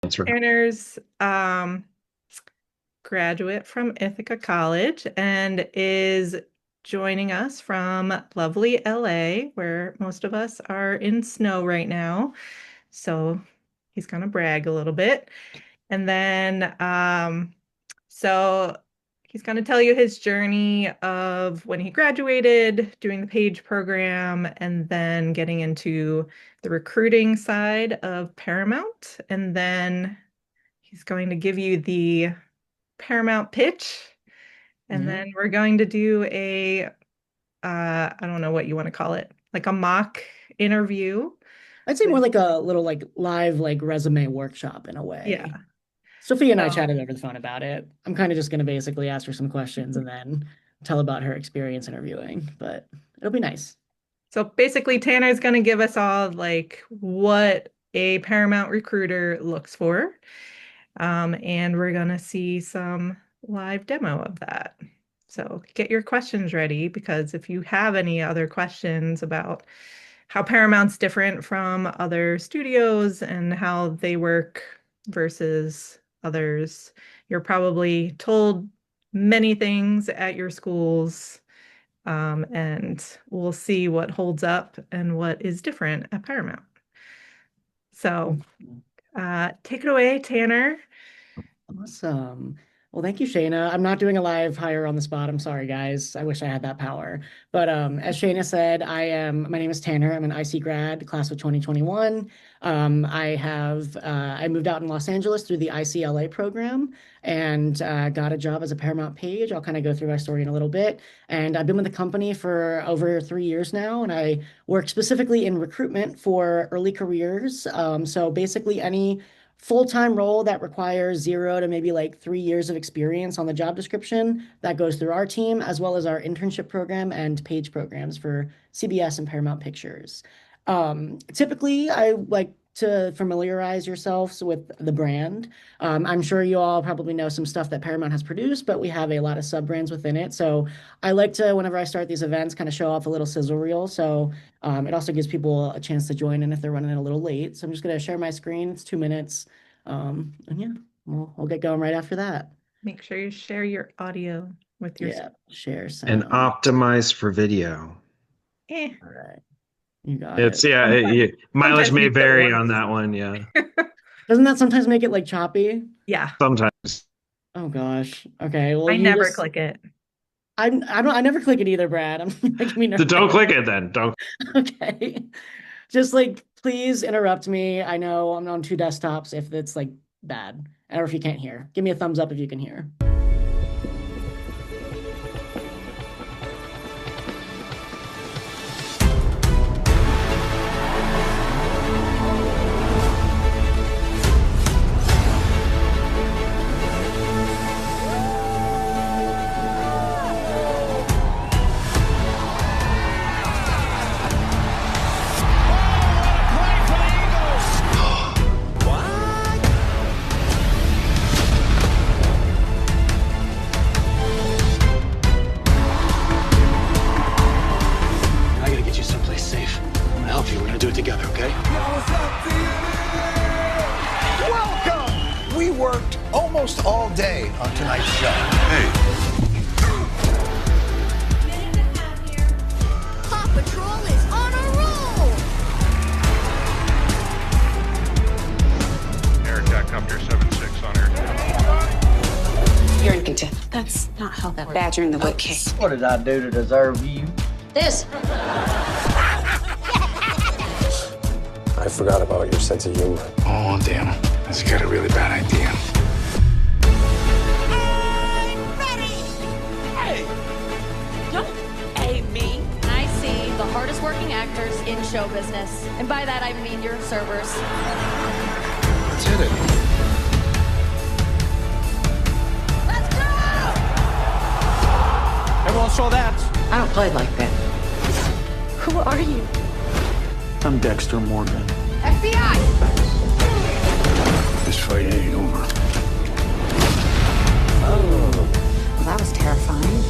Tanner's graduate from Ithaca College and is joining us from lovely LA, where most of us are in snow right now. So he's gonna brag a little bit. And then so he's going to tell you his journey of when he graduated, doing the Page program, and then getting into the recruiting side of Paramount. And then he's going to give you the Paramount pitch. And then we're going to do I don't know what you want to call it, like a mock interview. I'd say more like a little like live like resume workshop in a way. Yeah. Sophia and I chatted over the phone about it. I'm kind of just going to basically ask her some questions and then tell about her experience interviewing, but it'll be nice. So basically, Tanner's going to give us all like what a Paramount recruiter looks for. And we're going to see some live demo of that. So get your questions ready, because if you have any other questions about how Paramount's different from other studios and how they work versus others, you're probably told many things at your schools, and we'll see what holds up and what is different at Paramount. So take it away, Tanner. Awesome. Well, thank you, Shayna. I'm not doing a live hire on the spot. I'm sorry, guys. I wish I had that power. But as Shayna said, my name is Tanner. I'm an IC grad, class of 2021. I moved out in Los Angeles through the ICLA program and got a job as a Paramount Page. I'll kind of go through my story in a little bit. And I've been with the company for over 3 years now, and I work specifically in recruitment for early careers. So basically any full-time role that requires 0 to maybe like 3 years of experience on the job description that goes through our team, as well as our internship program and page programs for CBS and Paramount Pictures. Typically, I like to familiarize yourselves with the brand. I'm sure you all probably know some stuff that Paramount has produced, but we have a lot of sub-brands within it. So I like to, whenever I start these events, kind of show off a little sizzle reel. So it also gives people a chance to join in if they're running a little late. So I'm just going to share my screen. It's 2 minutes. And yeah, we'll get going right after that. Make sure you share your audio with your share sound. And optimize for video. All right. You got it. Mileage may vary on that one. Yeah. Doesn't that sometimes make it like choppy? Yeah. Sometimes. Oh gosh. Okay. Well, I never click it. I never click it either, Brad. I'm making me nervous. Don't click it then. Don't. Okay. Just like, please interrupt me. I know I'm on 2 desktops if it's like bad, or if you can't hear. Give me a thumbs up if you can hear. All day on tonight's show. Hey. Paw Patrol is on a roll. Air attack Copter 76 on air. You're in contempt. That's not how that badgering the whip case. What did I do to deserve you? This. I forgot about your sense of humor. Oh, damn. This got a really bad idea. Hardest working actors in show business. And by that, I mean your servers. Let's hit it. Let's go! Everyone saw that. I don't play like that. Who are you? I'm Dexter Morgan. FBI! This fight ain't over. Oh, well, that was terrifying.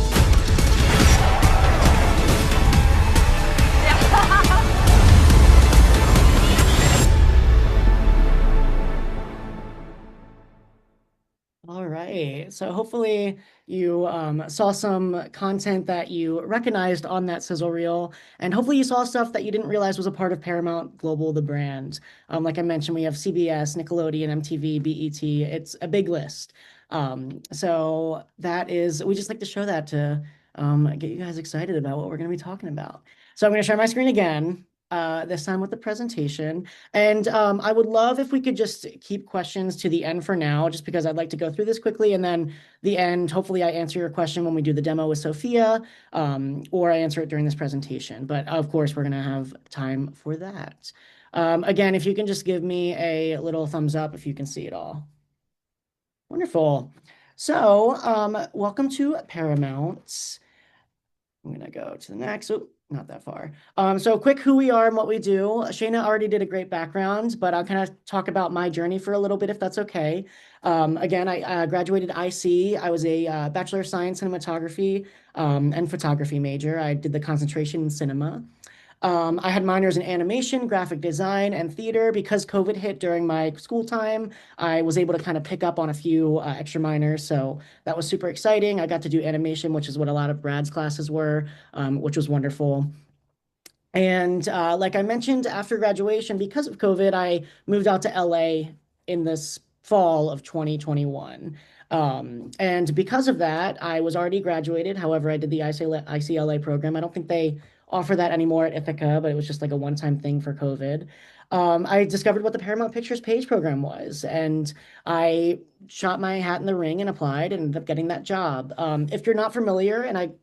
All right. So hopefully you saw some content that you recognized on that sizzle reel, and hopefully you saw stuff that you didn't realize was a part of Paramount Global, the brand. Like I mentioned, we have CBS, Nickelodeon, MTV, BET. It's a big list. So that is, we just like to show that to get you guys excited about what we're going to be talking about. So I'm going to share my screen again, this time with the presentation. And I would love if we could just keep questions to the end for now, just because I'd like to go through this quickly. And then the end, hopefully I answer your question when we do the demo with Sophia, or I answer it during this presentation. But of course, we're going to have time for that. Again, if you can just give me a little thumbs up if you can see it all. Wonderful. So welcome to Paramount. I'm gonna go to the next. Oh, not that far. So quick who we are and what we do. Shayna already did a great background, but I'll kind of talk about my journey for a little bit if that's okay. Again, I graduated IC. I was a Bachelor of Science Cinematography and photography major. I did the concentration in cinema. I had minors in animation, graphic design, and theater. Because COVID hit during my school time, I was able to kind of pick up on a few extra minors. So that was super exciting. I got to do animation, which is what a lot of Brad's classes were, which was wonderful. And like I mentioned, after graduation, because of COVID, I moved out to LA in this fall of 2021. And because of that, I was already graduated. However, I did the ICLA program. I don't think they offer that anymore at Ithaca, but it was just like a one-time thing for COVID. I discovered what the Paramount Pictures Page program was, and I shot my hat in the ring and applied and ended up getting that job. If you're not familiar, and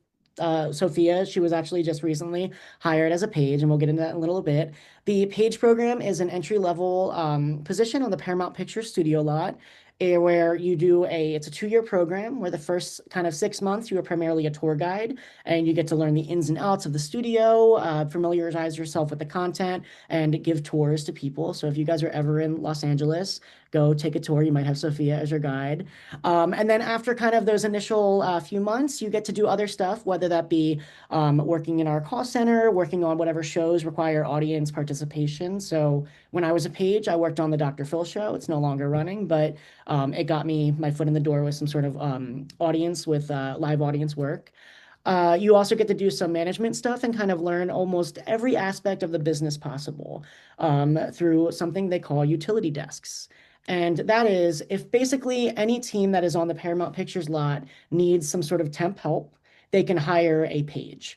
Sophia, she was actually just recently hired as a page, and we'll get into that in a little bit. The page program is an entry-level position on the Paramount Pictures studio lot, where you do it's a 2-year program where the first kind of 6 months you are primarily a tour guide and you get to learn the ins and outs of the studio, familiarize yourself with the content, and give tours to people. So if you guys are ever in Los Angeles, go take a tour. You might have Sophia as your guide. And then after kind of those initial few months, you get to do other stuff, whether that be working in our call center, working on whatever shows require audience participation. So when I was a page, I worked on the Dr. Phil show. It's no longer running, but it got me my foot in the door with some sort of audience with live audience work. You also get to do some management stuff and kind of learn almost every aspect of the business possible through something they call utility desks. And that is if basically any team that is on the Paramount Pictures lot needs some sort of temp help, they can hire a page.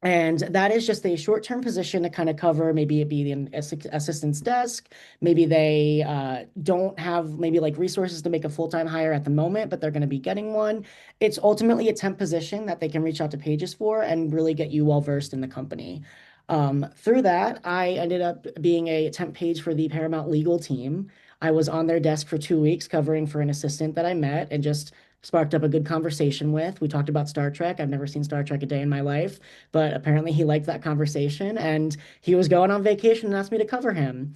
And that is just a short-term position to kind of cover, maybe it be the assistant's desk. Maybe they don't have maybe like resources to make a full-time hire at the moment, but they're going to be getting one. It's ultimately a temp position that they can reach out to pages for and really get you well versed in the company. Through that, I ended up being a temp page for the Paramount legal team. I was on their desk for 2 weeks covering for an assistant that I met and just sparked up a good conversation with. We talked about Star Trek. I've never seen Star Trek a day in my life, but apparently he liked that conversation and he was going on vacation and asked me to cover him.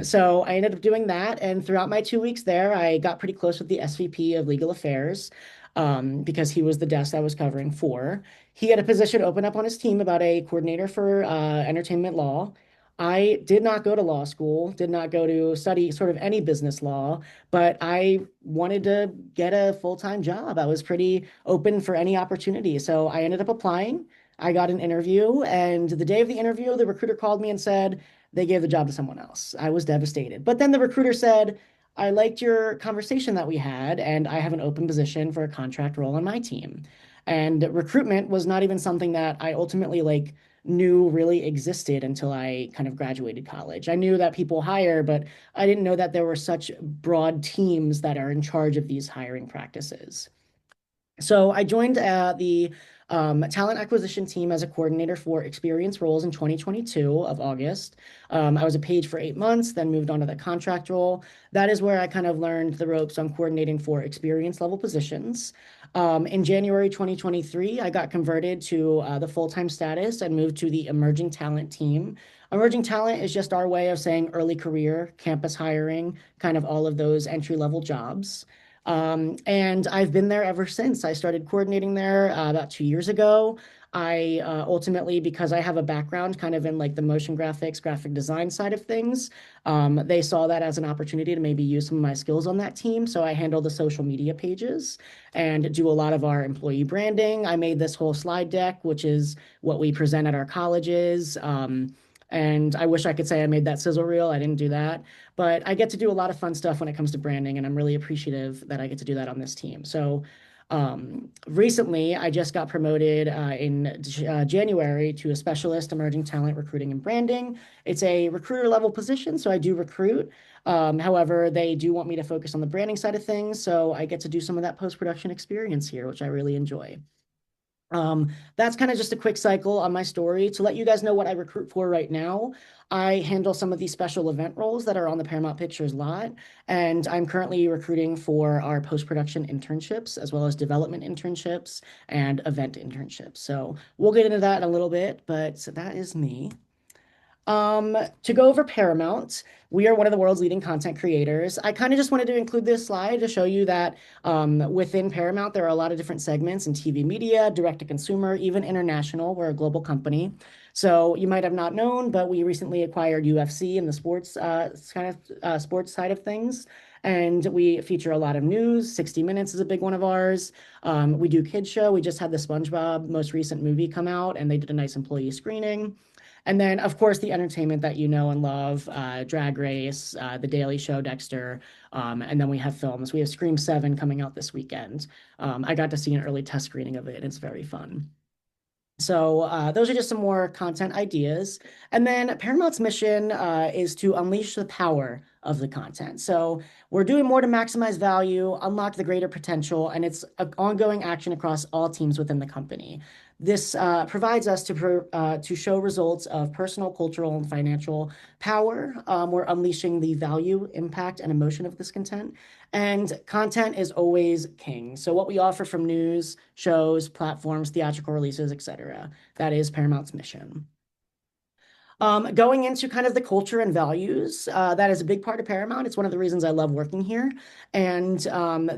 So I ended up doing that. And throughout my 2 weeks there, I got pretty close with the SVP of Legal Affairs because he was the desk I was covering for. He had a position open up on his team about a coordinator for entertainment law. I did not go to law school, did not go to study sort of any business law, but I wanted to get a full-time job. I was pretty open for any opportunity. So I ended up applying. I got an interview, and the day of the interview, the recruiter called me and said they gave the job to someone else. I was devastated. But then the recruiter said, I liked your conversation that we had, and I have an open position for a contract role on my team. And recruitment was not even something that I ultimately knew really existed until I kind of graduated college. I knew that people hire, but I didn't know that there were such broad teams that are in charge of these hiring practices. So I joined the talent acquisition team as a coordinator for experience roles in 2022 of August. I was a page for 8 months, then moved on to the contract role. That is where I kind of learned the ropes on coordinating for experience level positions. In January 2023, I got converted to the full-time status and moved to the emerging talent team. Emerging talent is just our way of saying early career, campus hiring, kind of all of those entry-level jobs. And I've been there ever since. I started coordinating there about 2 years ago. I ultimately, because I have a background kind of in like the motion graphics, graphic design side of things, they saw that as an opportunity to maybe use some of my skills on that team. So I handle the social media pages and do a lot of our employee branding. I made this whole slide deck, which is what we present at our colleges. And I wish I could say I made that sizzle reel. I didn't do that. But I get to do a lot of fun stuff when it comes to branding, and I'm really appreciative that I get to do that on this team. So recently, I just got promoted in January to a specialist emerging talent recruiting and branding. It's a recruiter level position, so I do recruit. However, they do want me to focus on the branding side of things, so I get to do some of that post-production experience here, which I really enjoy. That's kind of just a quick cycle on my story. To let you guys know what I recruit for right now, I handle some of these special event roles that are on the Paramount Pictures lot, and I'm currently recruiting for our post-production internships, as well as development internships and event internships. So we'll get into that in a little bit, but that is me. To go over Paramount, we are one of the world's leading content creators. I kind of just wanted to include this slide to show you that within Paramount, there are a lot of different segments in TV media, direct to consumer, even international. We're a global company. So you might have not known, but we recently acquired UFC in the sports sports side of things. And we feature a lot of news. 60 Minutes is a big one of ours. We do kids show. We just had the SpongeBob most recent movie come out, and they did a nice employee screening. And then, of course, the entertainment that you know and love, Drag Race, The Daily Show, Dexter, and then we have films. We have Scream 7 coming out this weekend. I got to see an early test screening of it, and it's very fun. So those are just some more content ideas. And then Paramount's mission is to unleash the power of the content. So we're doing more to maximize value, unlock the greater potential, and it's an ongoing action across all teams within the company. This provides us to show results of personal, cultural, and financial power. We're unleashing the value, impact, and emotion of this content. And content is always king. So what we offer from news, shows, platforms, theatrical releases, etc. That is Paramount's mission. Going into kind of the culture and values, that is a big part of Paramount. It's one of the reasons I love working here. And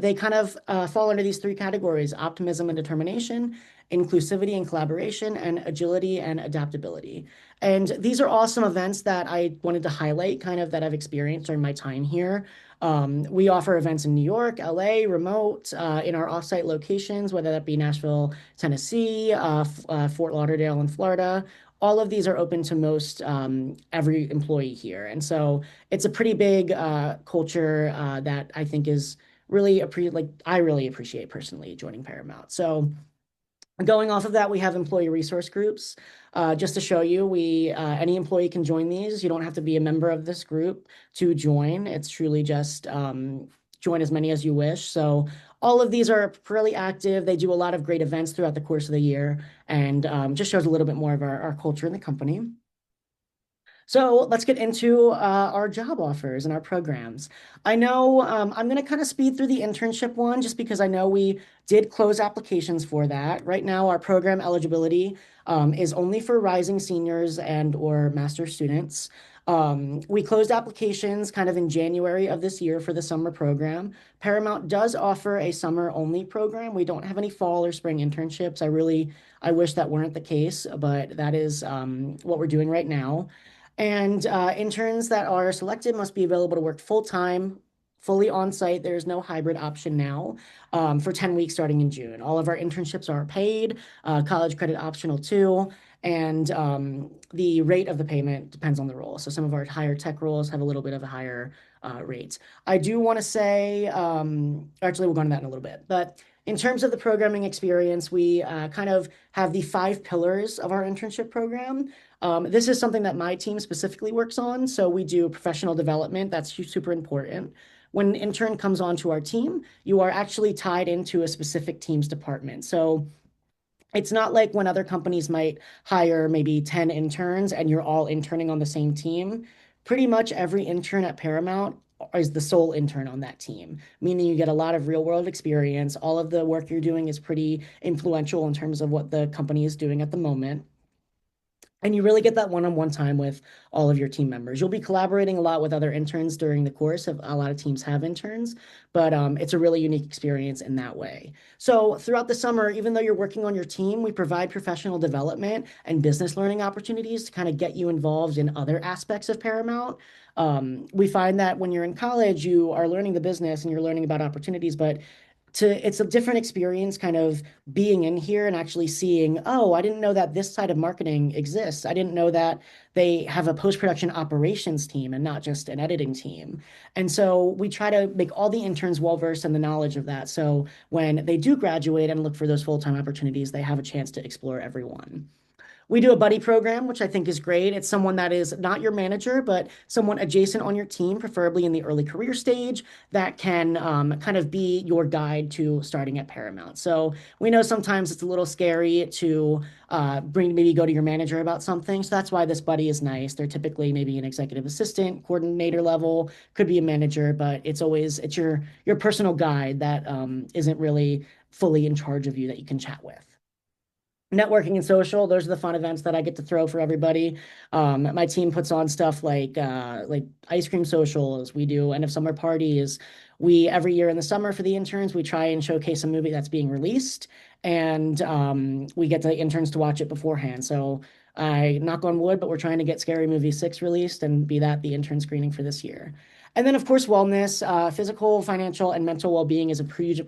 they kind of fall under these three categories: optimism and determination, inclusivity and collaboration, and agility and adaptability. And these are all some events that I wanted to highlight, kind of that I've experienced during my time here. We offer events in New York, LA, remote, in our offsite locations, whether that be Nashville, Tennessee, Fort Lauderdale in Florida. All of these are open to most every employee here. And so it's a pretty big culture that I think is really I really appreciate personally joining Paramount. So going off of that, we have employee resource groups. Just to show you, any employee can join these. You don't have to be a member of this group to join. It's truly just join as many as you wish. So all of these are fairly active. They do a lot of great events throughout the course of the year, and just shows a little bit more of our culture in the company. So let's get into our job offers and our programs. I know I'm going to kind of speed through the internship one just because I know we did close applications for that. Right now, our program eligibility is only for rising seniors and or master's students. We closed applications kind of in January of this year for the summer program. Paramount does offer a summer only program. We don't have any fall or spring internships. I wish that weren't the case, but that is what we're doing right now. And interns that are selected must be available to work full-time, fully on-site. There's no hybrid option now for 10 weeks starting in June. All of our internships are paid, college credit optional too, and the rate of the payment depends on the role. So some of our higher tech roles have a little bit of a higher rate. I do want to say, actually we'll go into that in a little bit, but in terms of the programming experience, we kind of have the 5 pillars of our internship program. This is something that my team specifically works on. So we do professional development. That's super important. When an intern comes onto our team, you are actually tied into a specific team's department. So it's not like when other companies might hire maybe 10 interns and you're all interning on the same team. Pretty much every intern at Paramount is the sole intern on that team, meaning you get a lot of real world experience. All of the work you're doing is pretty influential in terms of what the company is doing at the moment. And you really get that one-on-one time with all of your team members. You'll be collaborating a lot with other interns during the course. Of a lot of teams have interns, but it's a really unique experience in that way. So throughout the summer, even though you're working on your team, we provide professional development and business learning opportunities to kind of get you involved in other aspects of Paramount. We find that when you're in college, you are learning the business and you're learning about opportunities, but it's a different experience kind of being in here and actually seeing, oh, I didn't know that this side of marketing exists. I didn't know that they have a post-production operations team and not just an editing team. And so we try to make all the interns well-versed in the knowledge of that. So when they do graduate and look for those full-time opportunities, they have a chance to explore every one. We do a buddy program, which I think is great. It's someone that is not your manager, but someone adjacent on your team, preferably in the early career stage, that can kind of be your guide to starting at Paramount. So we know sometimes it's a little scary to maybe go to your manager about something. So that's why this buddy is nice. They're typically maybe an executive assistant, coordinator level, could be a manager, but it's your personal guide that isn't really fully in charge of you that you can chat with. Networking and social, those are the fun events that I get to throw for everybody. My team puts on stuff like ice cream socials. We do end of summer parties. We every year in the summer for the interns, we try and showcase a movie that's being released, and we get the interns to watch it beforehand. So I knock on wood, but we're trying to get Scary Movie 6 released and be that the intern screening for this year. And then, of course, wellness, physical, financial, and mental well-being is a pretty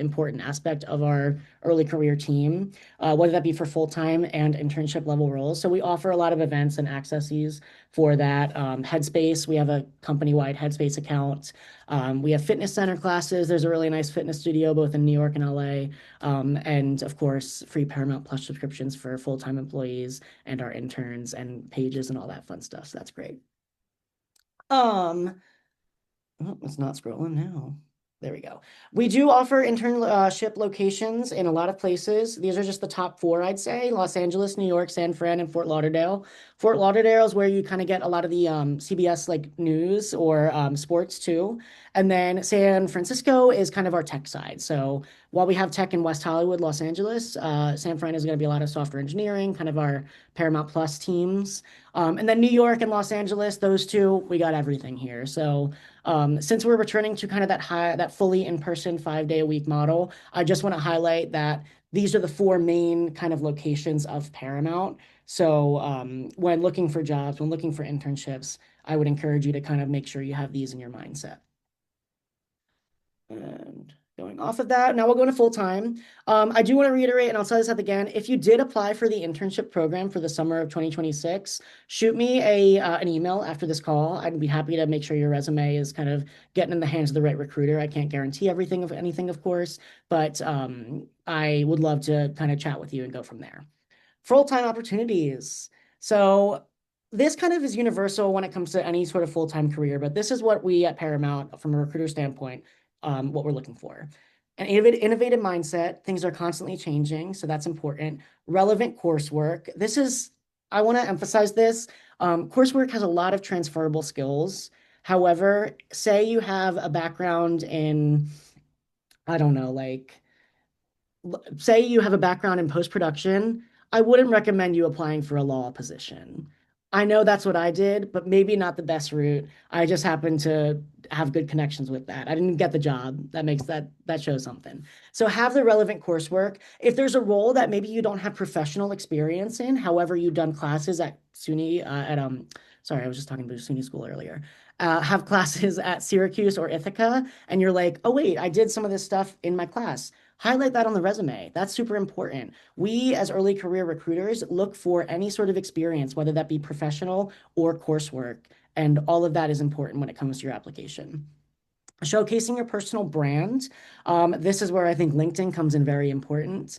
important aspect of our early career team, whether that be for full-time and internship level roles. So we offer a lot of events and accesses for that. Headspace, we have a company-wide Headspace account. We have fitness center classes. There's a really nice fitness studio both in New York and LA. And of course, free Paramount Plus subscriptions for full-time employees and our interns and pages and all that fun stuff. So that's great. Oh, it's not scrolling now. There we go. We do offer internship locations in a lot of places. These are just the top 4, I'd say: Los Angeles, New York, San Fran, and Fort Lauderdale. Fort Lauderdale is where you kind of get a lot of the CBS like news or sports too. And then San Francisco is kind of our tech side. So while we have tech in West Hollywood, Los Angeles, San Fran is going to be a lot of software engineering, kind of our Paramount Plus teams. And then New York and Los Angeles, those two, we got everything here. So since we're returning to kind of that fully in-person 5-day-a-week model, I just want to highlight that these are the 4 main kind of locations of Paramount. So when looking for jobs, when looking for internships, I would encourage you to kind of make sure you have these in your mindset. And going off of that, now we'll go to full-time. I do want to reiterate, and I'll say this again, if you did apply for the internship program for the summer of 2026, shoot me an email after this call. I'd be happy to make sure your resume is kind of getting in the hands of the right recruiter. I can't guarantee anything, of course, but I would love to kind of chat with you and go from there. Full-time opportunities. So this kind of is universal when it comes to any sort of full-time career, but this is what we at Paramount, from a recruiter standpoint, what we're looking for. An innovative mindset. Things are constantly changing, so that's important. Relevant coursework. I want to emphasize this. Coursework has a lot of transferable skills. However, say you have a background in, I don't know, say you have a background in post-production, I wouldn't recommend you applying for a law position. I know that's what I did, but maybe not the best route. I just happened to have good connections with that. I didn't get the job. That shows something. So have the relevant coursework. If there's a role that maybe you don't have professional experience in, however, you've done classes at SUNY, sorry, I was just talking about SUNY school earlier. Have classes at Syracuse or Ithaca, and you're like, oh wait, I did some of this stuff in my class. Highlight that on the resume. That's super important. We, as early career recruiters, look for any sort of experience, whether that be professional or coursework, and all of that is important when it comes to your application. Showcasing your personal brand. This is where I think LinkedIn comes in very important.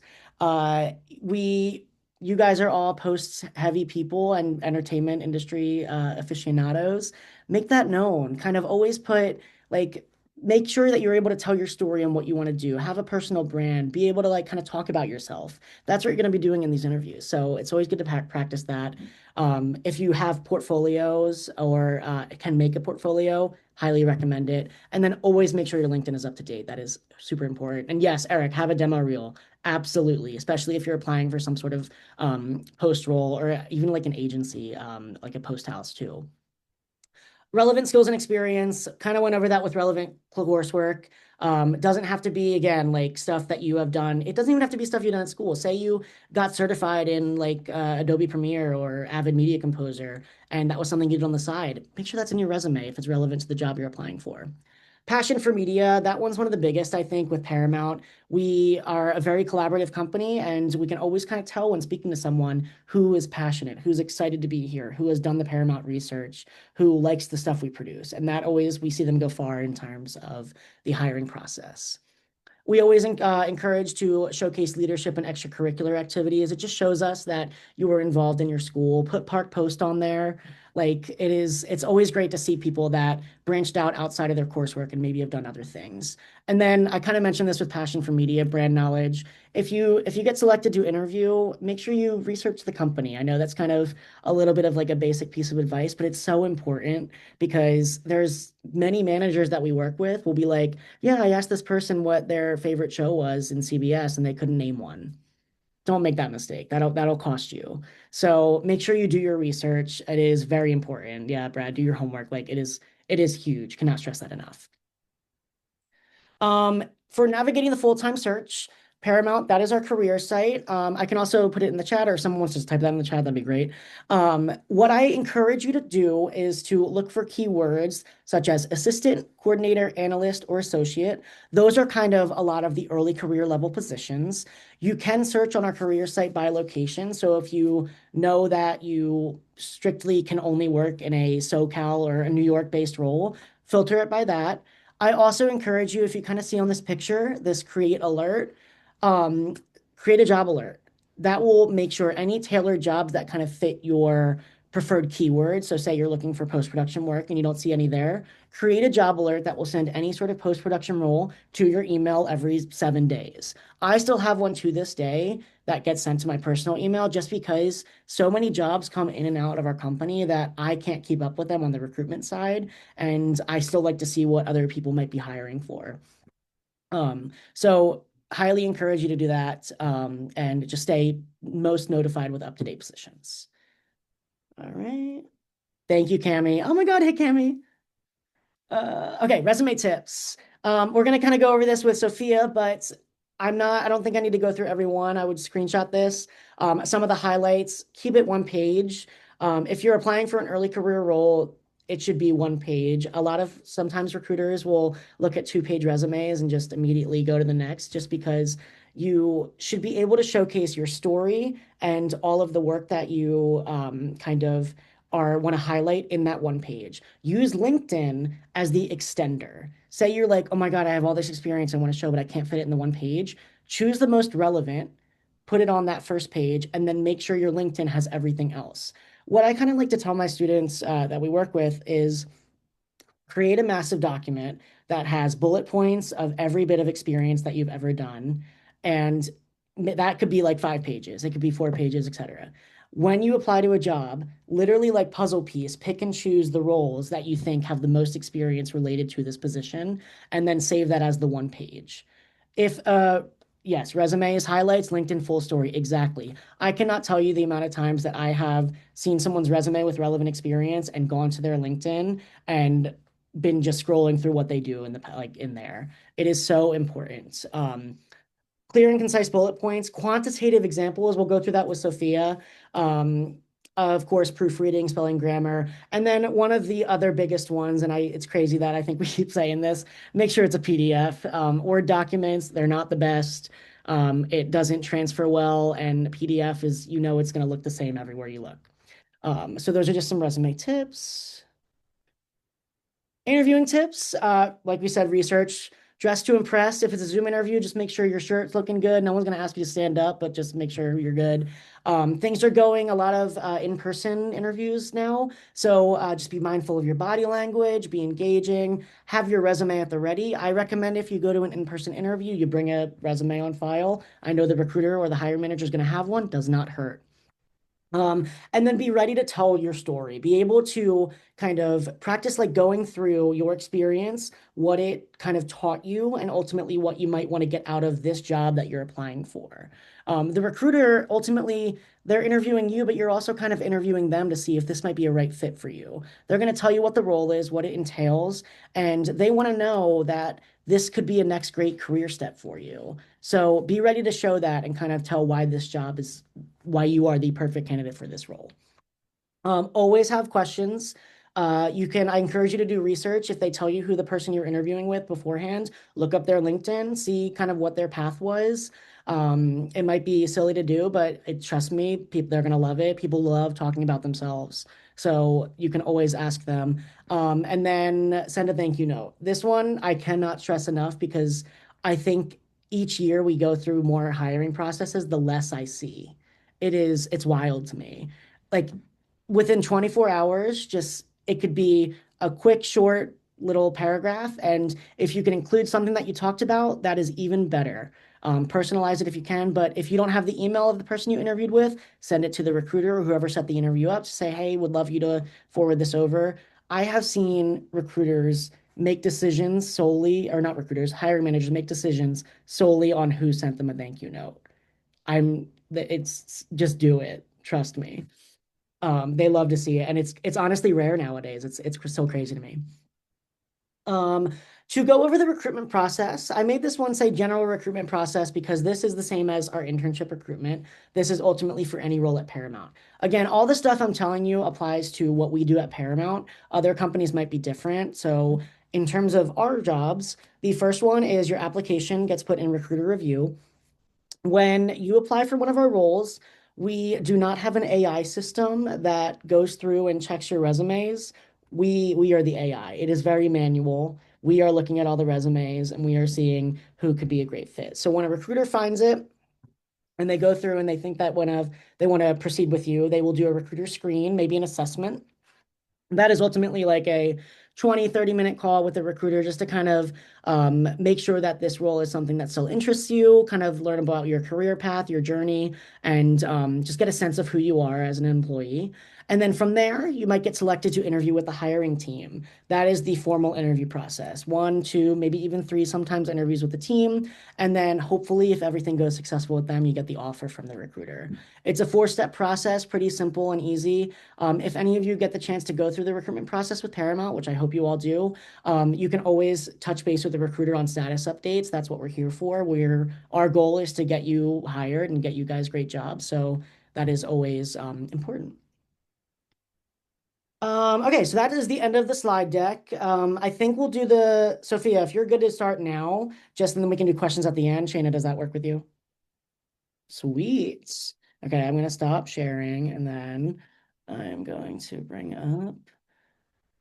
You guys are all post-heavy people and entertainment industry aficionados. Make that known. Kind of always make sure that you're able to tell your story and what you want to do. Have a personal brand. Be able to kind of talk about yourself. That's what you're going to be doing in these interviews. So it's always good to practice that. If you have portfolios or can make a portfolio, highly recommend it. And then always make sure your LinkedIn is up to date. That is super important. And yes, Eric, have a demo reel. Absolutely, especially if you're applying for some sort of post role or even like an agency, like a post house too. Relevant skills and experience, kind of went over that with relevant coursework. It doesn't have to be, again, like stuff that you have done. It doesn't even have to be stuff you've done at school. Say you got certified in like Adobe Premiere or Avid Media Composer, and that was something you did on the side. Make sure that's in your resume if it's relevant to the job you're applying for. Passion for media, that one's one of the biggest, I think, with Paramount. We are a very collaborative company, and we can always kind of tell when speaking to someone who is passionate, who's excited to be here, who has done the Paramount research, who likes the stuff we produce. And that always, we see them go far in terms of the hiring process. We always encourage to showcase leadership and extracurricular activities. It just shows us that you were involved in your school. Put Park Post on there. Like it's always great to see people that branched out outside of their coursework and maybe have done other things. And then I kind of mentioned this with passion for media, brand knowledge. If you get selected to interview, make sure you research the company. I know that's kind of a little bit of like a basic piece of advice, but it's so important because there's many managers that we work with will be like, yeah, I asked this person what their favorite show was in CBS and they couldn't name one. Don't make that mistake. That'll cost you. So make sure you do your research. It is very important. Yeah, Brad, do your homework. Like it is huge. Cannot stress that enough. For navigating the full-time search, Paramount, that is our career site. I can also put it in the chat, or if someone wants to type that in the chat, that'd be great. What I encourage you to do is to look for keywords such as assistant, coordinator, analyst, or associate. Those are kind of a lot of the early career level positions. You can search on our career site by location. So if you know that you strictly can only work in a SoCal or a New York-based role, filter it by that. I also encourage you, if you kind of see on this picture, this create alert, um, create a job alert. That will make sure any tailored jobs that kind of fit your preferred keywords. So say you're looking for post-production work and you don't see any there, create a job alert that will send any sort of post-production role to your email every 7 days. I still have one to this day that gets sent to my personal email just because so many jobs come in and out of our company that I can't keep up with them on the recruitment side. And I still like to see what other people might be hiring for. So highly encourage you to do that and just stay most notified with up-to-date positions. All right. Thank you, Cami. Oh my God, hey, Cami. Okay, resume tips. We're gonna kind of go over this with Sophia, but I don't think I need to go through every one. I would screenshot this. Some of the highlights, keep it one page. If you're applying for an early career role, it should be one page. Sometimes recruiters will look at 2-page resumes and just immediately go to the next, just because you should be able to showcase your story and all of the work that you kind of want to highlight in that one page. Use LinkedIn as the extender. Say you're like, oh my God, I have all this experience I want to show, but I can't fit it in the one page. Choose the most relevant, put it on that first page, and then make sure your LinkedIn has everything else. What I kind of like to tell my students that we work with is create a massive document that has bullet points of every bit of experience that you've ever done. And that could be like 5 pages. It could be 4 pages, etc. When you apply to a job, literally like puzzle piece, pick and choose the roles that you think have the most experience related to this position, and then save that as the one page. Yes, resumes, highlights, LinkedIn full story, exactly. I cannot tell you the amount of times that I have seen someone's resume with relevant experience and gone to their LinkedIn and been just scrolling through what they do in there. It is so important. Clear and concise bullet points, quantitative examples. We'll go through that with Sophia. Of course, proofreading, spelling, grammar. And then one of the other biggest ones, and it's crazy that I think we keep saying this, make sure it's a PDF. Word documents, they're not the best. It doesn't transfer well, and PDF is, it's going to look the same everywhere you look. So those are just some resume tips. Interviewing tips, like we said, research. Dress to impress. If it's a Zoom interview, just make sure your shirt's looking good. No one's going to ask you to stand up, but just make sure you're good. Things are going a lot of in-person interviews now. So just be mindful of your body language, be engaging, have your resume at the ready. I recommend if you go to an in-person interview, you bring a resume on file. I know the recruiter or the hiring manager is going to have one. Does not hurt. And then be ready to tell your story. Be able to kind of practice like going through your experience, what it kind of taught you, and ultimately what you might want to get out of this job that you're applying for. The recruiter, ultimately, they're interviewing you, but you're also kind of interviewing them to see if this might be a right fit for you. They're going to tell you what the role is, what it entails, and they want to know that this could be a next great career step for you. So be ready to show that and kind of tell why this job is why you are the perfect candidate for this role. Always have questions. I encourage you to do research. If they tell you who the person you're interviewing with beforehand, look up their LinkedIn, see kind of what their path was. It might be silly to do, but trust me, people, they're going to love it. People love talking about themselves. So you can always ask them. And then send a thank you note. This one I cannot stress enough because I think each year we go through more hiring processes, the less I see. It's wild to me. Like within 24 hours, just it could be a quick, short little paragraph. And if you can include something that you talked about, that is even better. Personalize it if you can. But if you don't have the email of the person you interviewed with, send it to the recruiter or whoever set the interview up to say, hey, would love you to forward this over. I have seen recruiters make decisions solely, or not recruiters, hiring managers make decisions solely on who sent them a thank you note. It's just do it. Trust me. They love to see it, and it's honestly rare nowadays. It's so crazy to me. To go over the recruitment process, I made this one say general recruitment process because this is the same as our internship recruitment. This is ultimately for any role at Paramount. Again, all the stuff I'm telling you applies to what we do at Paramount. Other companies might be different. So in terms of our jobs, the first one is your application gets put in recruiter review. When you apply for one of our roles, we do not have an AI system that goes through and checks your resumes. We are the AI. It is very manual. We are looking at all the resumes and we are seeing who could be a great fit. So when a recruiter finds it and they go through and they think that they want to proceed with you, they will do a recruiter screen, maybe an assessment. That is ultimately like a 20-30 minute call with the recruiter just to kind of make sure that this role is something that still interests you, kind of learn about your career path, your journey, and just get a sense of who you are as an employee. And then from there, you might get selected to interview with the hiring team. That is the formal interview process. 1, 2, maybe even 3, sometimes interviews with the team. And then hopefully, if everything goes successful with them, you get the offer from the recruiter. It's a 4-step process, pretty simple and easy. If any of you get the chance to go through the recruitment process with Paramount, which I hope you all do, you can always touch base with the recruiter on status updates. That's what we're here for. Our goal is to get you hired and get you guys great jobs. So that is always important. Okay, so that is the end of the slide deck. I think we'll do Sophia, if you're good to start now, just and then we can do questions at the end. Shayna, does that work with you? Sweet. Okay, I'm going to stop sharing and then I'm going to bring up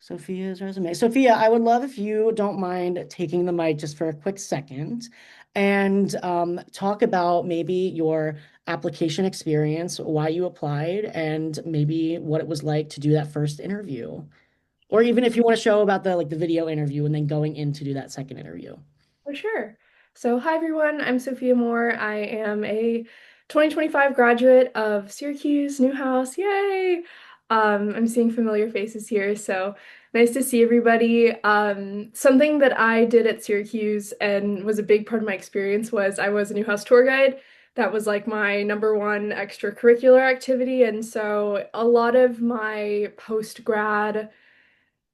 Sophia's resume. Sophia, I would love if you don't mind taking the mic just for a quick second and talk about maybe your application experience, why you applied, and maybe what it was like to do that first interview. Or even if you want to show about the video interview and then going in to do that second interview. For sure. So, hi everyone, I'm Sophia Moore. I am a 2025 graduate of Syracuse, Newhouse. Yay! I'm seeing familiar faces here, so nice to see everybody. Something that I did at Syracuse and was a big part of my experience was I was a Newhouse tour guide. That was like my #1 extracurricular activity, and so a lot of my post-grad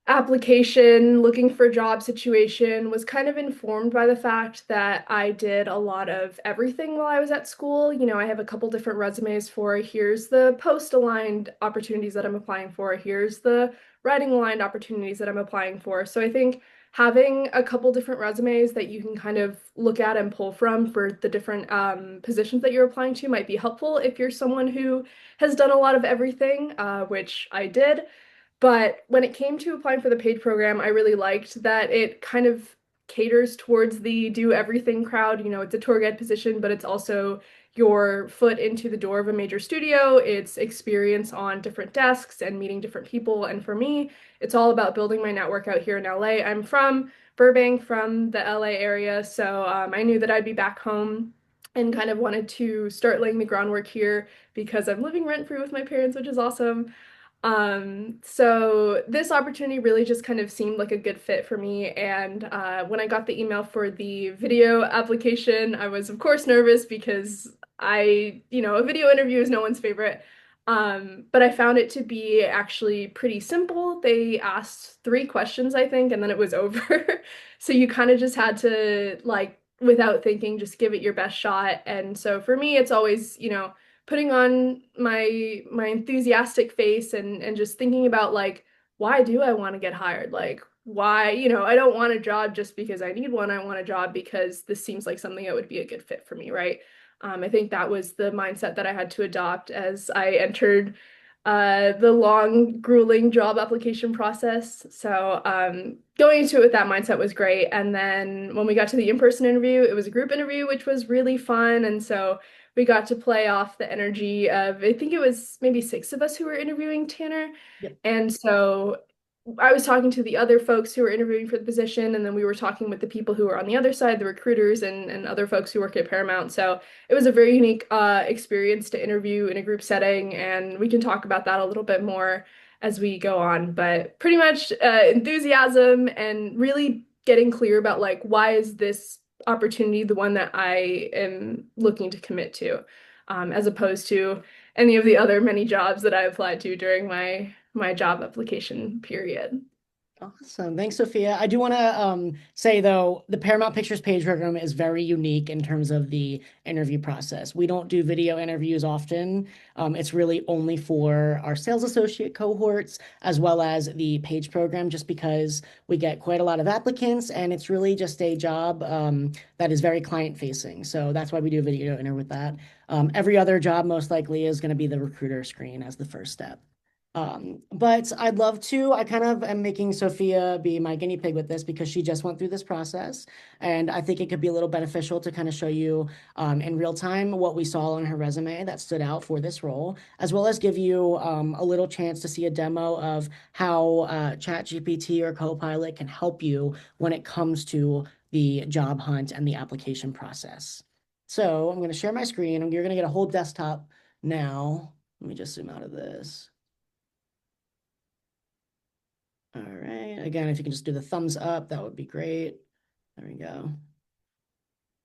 application, looking for job situation was kind of informed by the fact that I did a lot of everything while I was at school. You know, I have a couple different resumes for here's the post-aligned opportunities that I'm applying for, here's the writing-aligned opportunities that I'm applying for. So I think having a couple different resumes that you can kind of look at and pull from for the different positions that you're applying to might be helpful if you're someone who has done a lot of everything, which I did. But when it came to applying for the paid program, I really liked that it kind of caters towards the do everything crowd. You know, it's a tour guide position, but it's also your foot into the door of a major studio. It's experience on different desks and meeting different people. And for me, it's all about building my network out here in LA. I'm from Burbank, from the LA area, so I knew that I'd be back home and kind of wanted to start laying the groundwork here because I'm living rent-free with my parents, which is awesome. So this opportunity really just kind of seemed like a good fit for me. And when I got the email for the video application, I was of course nervous because a video interview is no one's favorite. But I found it to be actually pretty simple. They asked 3 questions, I think, and then it was over. So you kind of just had to, like, without thinking, just give it your best shot. And so for me, it's always, putting on my enthusiastic face and just thinking about, like, why do I want to get hired? Like, why, I don't want a job just because I need one. I want a job because this seems like something that would be a good fit for me, right? I think that was the mindset that I had to adopt as I entered the long, grueling job application process. So going into it with that mindset was great. And then when we got to the in-person interview, it was a group interview, which was really fun. And so we got to play off the energy of, I think it was maybe 6 of us who were interviewing Tanner. Yep. And so I was talking to the other folks who were interviewing for the position, and then we were talking with the people who were on the other side, the recruiters and other folks who work at Paramount. So it was a very unique experience to interview in a group setting, and we can talk about that a little bit more as we go on. But pretty much enthusiasm and really getting clear about, like, why is this opportunity the one that I am looking to commit to, as opposed to any of the other many jobs that I applied to during my job application period. Awesome. Thanks, Sophia. I do want to say, though, the Paramount Pictures page program is very unique in terms of the interview process. We don't do video interviews often. It's really only for our sales associate cohorts, as well as the page program, just because we get quite a lot of applicants, and it's really just a job that is very client-facing. So that's why we do a video interview with that. Every other job most likely is going to be the recruiter screen as the first step. But I kind of am making Sophia be my guinea pig with this because she just went through this process. And I think it could be a little beneficial to kind of show you in real time what we saw on her resume that stood out for this role, as well as give you a little chance to see a demo of how ChatGPT or Copilot can help you when it comes to the job hunt and the application process. So I'm going to share my screen, and you're going to get a whole desktop now. Let me just zoom out of this. All right. Again, if you can just do the thumbs up, that would be great. There we go.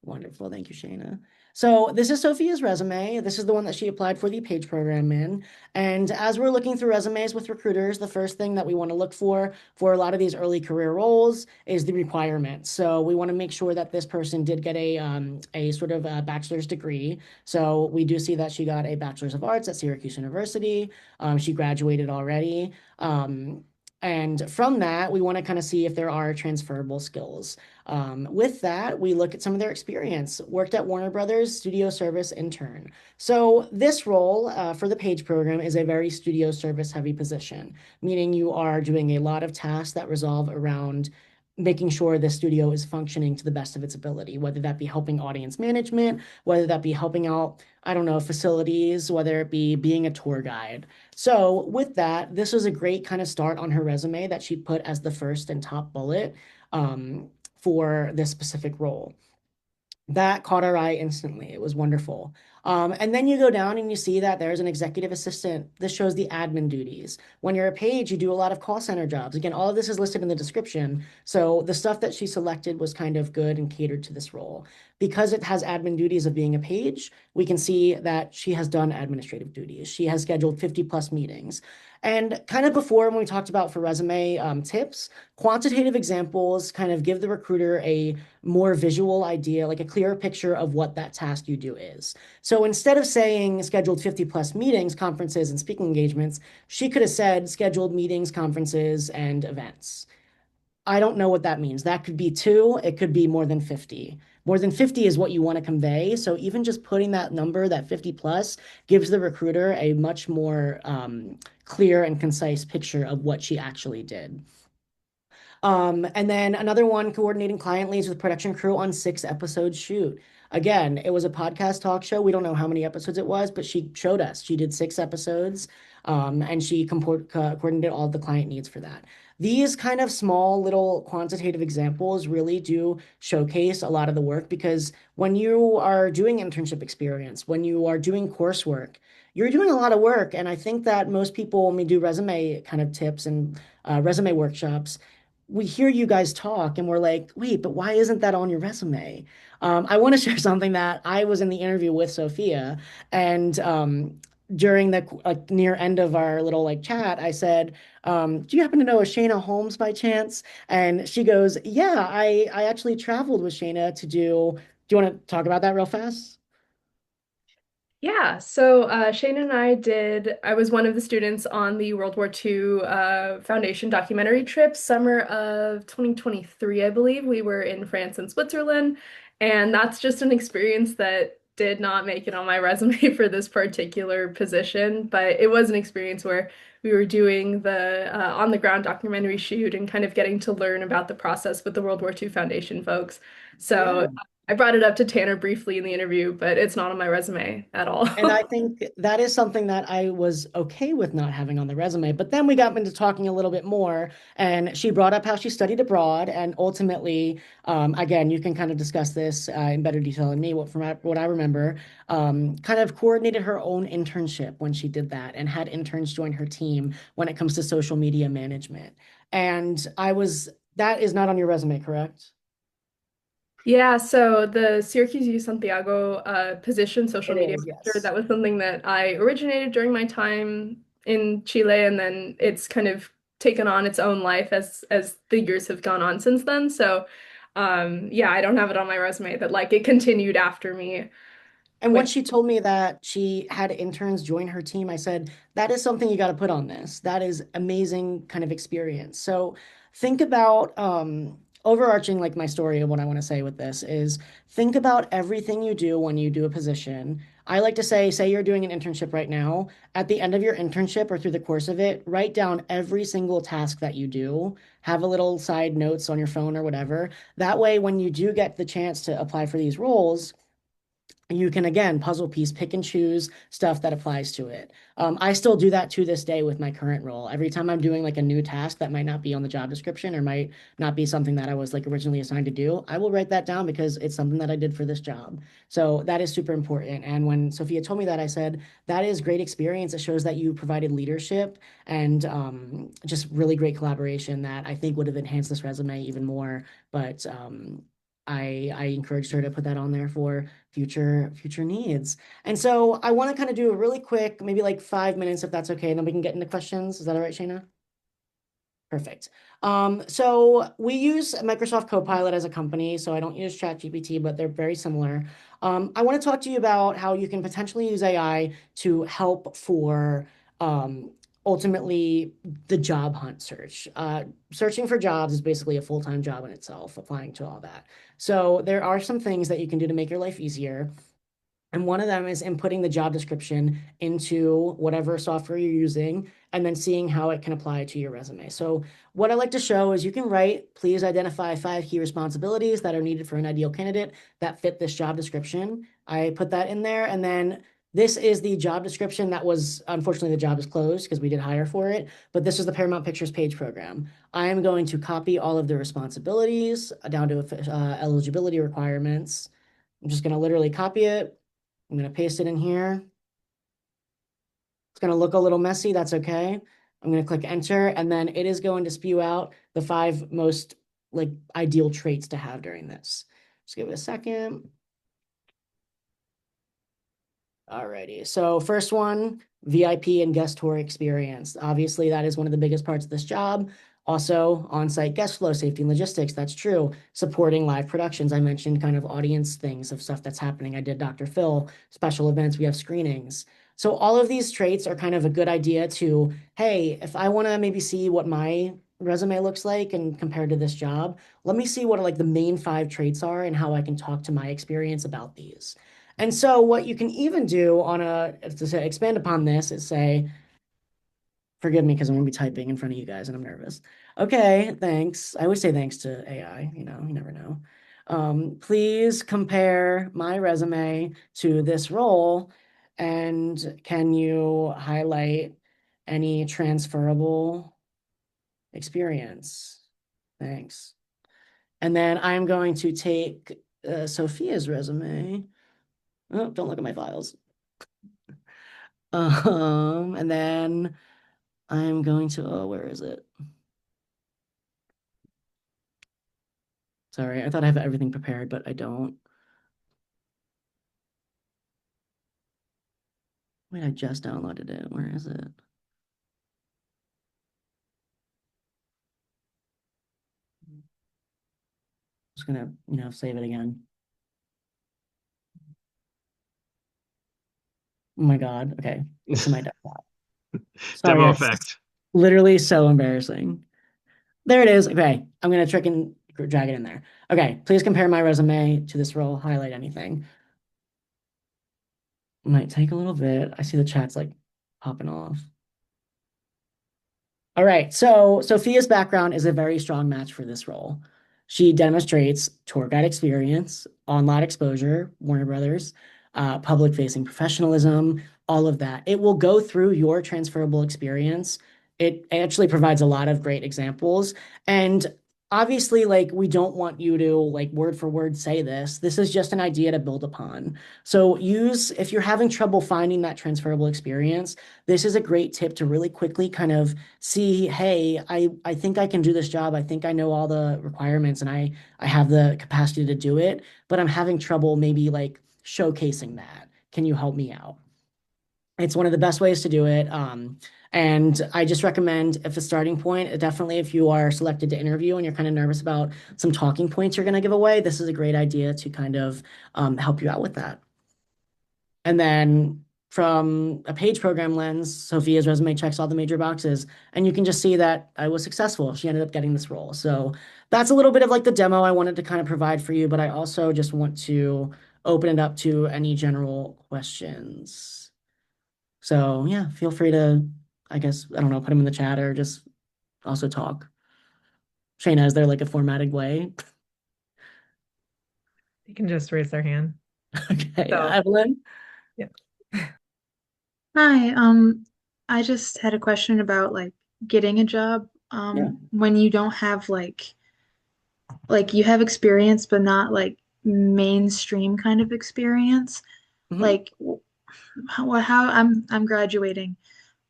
Wonderful. Thank you, Shayna. So this is Sophia's resume. This is the one that she applied for the page program in. And as we're looking through resumes with recruiters, the first thing that we want to look for a lot of these early career roles is the requirements. So we want to make sure that this person did get a sort of a bachelor's degree. So we do see that she got a Bachelor's of Arts at Syracuse University. She graduated already. And from that, we want to kind of see if there are transferable skills. With that, we look at some of their experience. Worked at Warner Brothers, studio service intern. So this role for the page program is a very studio service heavy position, meaning you are doing a lot of tasks that resolve around making sure the studio is functioning to the best of its ability, whether that be helping audience management, whether that be helping out, I don't know, facilities, whether it be being a tour guide. So with that, this was a great kind of start on her resume that she put as the first and top bullet for this specific role. That caught our eye instantly. It was wonderful. And then you go down and you see that there's an executive assistant. This shows the admin duties. When you're a page, you do a lot of call center jobs. Again, all of this is listed in the description. So the stuff that she selected was kind of good and catered to this role. Because it has admin duties of being a page, we can see that she has done administrative duties. She has scheduled 50+ meetings. And kind of before, when we talked about for resume tips, quantitative examples kind of give the recruiter a more visual idea, like a clearer picture of what that task you do is. So instead of saying scheduled 50+ meetings, conferences, and speaking engagements, she could have said scheduled meetings, conferences, and events. I don't know what that means. That could be 2, it could be more than 50. More than 50 is what you want to convey. So even just putting that number, that 50+, gives the recruiter a much more clear and concise picture of what she actually did. And then another one, coordinating client leads with production crew on 6-episode shoot. Again, it was a podcast talk show. We don't know how many episodes it was, but she showed us. She did 6 episodes, and she coordinated all of the client needs for that. these kind of small little quantitative examples really do showcase a lot of the work because when you are doing internship experience, when you are doing coursework, you're doing a lot of work. And I think that most people, when we do resume kind of tips and resume workshops, we hear you guys talk and we're like, wait, but why isn't that on your resume? I want to share something that I was in the interview with Sophia, and during the near end of our little like chat, I said, "Do you happen to know a Shayna Holmes by chance?" And she goes, "Yeah, I actually traveled with Shayna to do." Do you want to talk about that real fast? Yeah, so Shane and I was one of the students on the World War II Foundation documentary trip, summer of 2023, I believe. We were in France and Switzerland, and that's just an experience that did not make it on my resume for this particular position, but it was an experience where we were doing the on-the-ground documentary shoot and kind of getting to learn about the process with the World War II Foundation folks. So Yeah. I brought it up to Tanner briefly in the interview, but it's not on my resume at all. And I think that is something that I was okay with not having on the resume. But then we got into talking a little bit more, and she brought up how she studied abroad. And ultimately, again, you can kind of discuss this in better detail than me. From what I remember, kind of coordinated her own internship when she did that and had interns join her team when it comes to social media management. And that is not on your resume, correct? Yeah, so the Syracuse U Santiago position, social It media is, manager, yes. that was something that I originated during my time in Chile, and then it's kind of taken on its own life as the years have gone on since then. So, yeah, I don't have it on my resume, but like it continued after me. And With once she told me that she had interns join her team, I said, that is something you got to put on this. That is amazing kind of experience. So think about overarching like my story of what I want to say with this is think about everything you do when you do a position. I like to say you're doing an internship right now. At the end of your internship or through the course of it, write down every single task that you do. Have a little side notes on your phone or whatever. That way, when you do get the chance to apply for these roles, you can again puzzle piece pick and choose stuff that applies to it. I still do that to this day with my current role. Every time I'm doing like a new task that might not be on the job description or might not be something that I was like originally assigned to do, I will write that down because it's something that I did for this job. So that is super important. And when Sophia told me that, I said that is great experience. It shows that you provided leadership and just really great collaboration that I think would have enhanced this resume even more. But I encouraged her to put that on there for future needs. And so I want to kind of do a really quick, maybe like 5 minutes, if that's okay, and then we can get into questions. Is that all right, Shayna? Perfect. So we use Microsoft Copilot as a company, so I don't use ChatGPT, but they're very similar. I want to talk to you about how you can potentially use AI to help for ultimately the job hunt search. Searching for jobs is basically a full-time job in itself, applying to all that. So there are some things that you can do to make your life easier. And one of them is inputting the job description into whatever software you're using and then seeing how it can apply to your resume. So what I like to show is you can write, please identify 5 key responsibilities that are needed for an ideal candidate that fit this job description. I put that in there. And then this is the job description that was, unfortunately, the job is closed because we did hire for it, but this is the Paramount Pictures page program. I am going to copy all of the responsibilities down to eligibility requirements. I'm just going to literally copy it. I'm going to paste it in here. It's going to look a little messy. That's okay. I'm going to click enter, and then it is going to spew out the 5 most like ideal traits to have during this. Just give it a second. Alrighty. So first one, VIP and guest tour experience. Obviously, that is one of the biggest parts of this job. Also, on-site guest flow, safety and logistics. That's true. Supporting live productions. I mentioned kind of audience things of stuff that's happening. I did Dr. Phil, special events. We have screenings. So all of these traits are kind of a good idea to, hey, if I want to maybe see what my resume looks like and compared to this job, let me see what like the main 5 traits are and how I can talk to my experience about these. And so what you can even do to say, expand upon this is say, forgive me because I'm going to be typing in front of you guys and I'm nervous. Okay, thanks. I always say thanks to AI, you never know. Please compare my resume to this role, and can you highlight any transferable experience. Thanks. And then I'm going to take Sophia's resume. Oh, don't look at my files. And then I'm going to, oh, where is it? Sorry, I thought I have everything prepared, but I don't. Wait, I just downloaded it. Where is it? Just gonna, save it again. Oh my God. Okay. It's in my desktop. Sorry, Demo it's effect. literally so embarrassing. There it is. Okay. I'm gonna trick and drag it in there. Okay. Please compare my resume to this role. Highlight anything. Might take a little bit. I see the chat's like popping off. All right, so Sophia's background is a very strong match for this role. She demonstrates tour guide experience, online exposure, Warner Brothers, public-facing professionalism, all of that. It will go through your transferable experience. It actually provides a lot of great examples. And obviously, like, we don't want you to like word for word say this. This is just an idea to build upon. So if you're having trouble finding that transferable experience, this is a great tip to really quickly kind of see, hey, I think I can do this job. I think I know all the requirements and I have the capacity to do it, but I'm having trouble maybe like showcasing that. Can you help me out? It's one of the best ways to do it. And I just recommend, if a starting point, definitely if you are selected to interview and you're kind of nervous about some talking points you're going to give away, this is a great idea to kind of help you out with that. And then from a page program lens, Sophia's resume checks all the major boxes, and you can just see that I was successful. She ended up getting this role. So that's a little bit of like the demo I wanted to kind of provide for you, but I also just want to open it up to any general questions. So yeah, feel free to, I guess, I don't know, put them in the chat or just also talk. Shayna, is there like a formatted way? You can just raise their hand. Okay, So, Evelyn? yeah. Hi, I just had a question about like getting a job. Yeah. When you don't have like you have experience but not like mainstream kind of experience. Mhm. Like how I'm graduating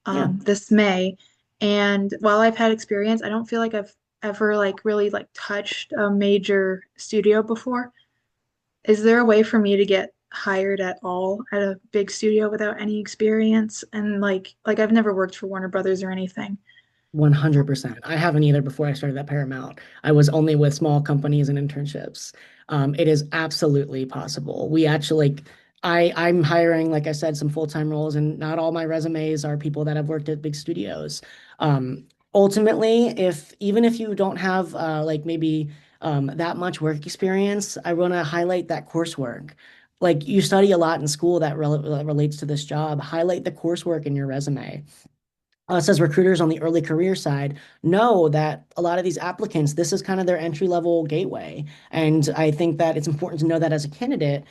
Yeah. this May, and while I've had experience, I don't feel like I've ever like really like touched a major studio before. Is there a way for me to get hired at all at a big studio without any experience? And like I've never worked for Warner Brothers or anything. 100%. I haven't either before I started at Paramount. I was only with small companies and internships. It is absolutely possible. We actually, like, I'm hiring, like I said, some full-time roles, and not all my resumes are people that have worked at big studios. Ultimately, even if you don't have like maybe that much work experience, I want to highlight that coursework. Like you study a lot in school that relates to this job. Highlight the coursework in your resume. Us as recruiters on the early career side know that a lot of these applicants, this is kind of their entry level gateway. And I think that it's important to know that as a candidate,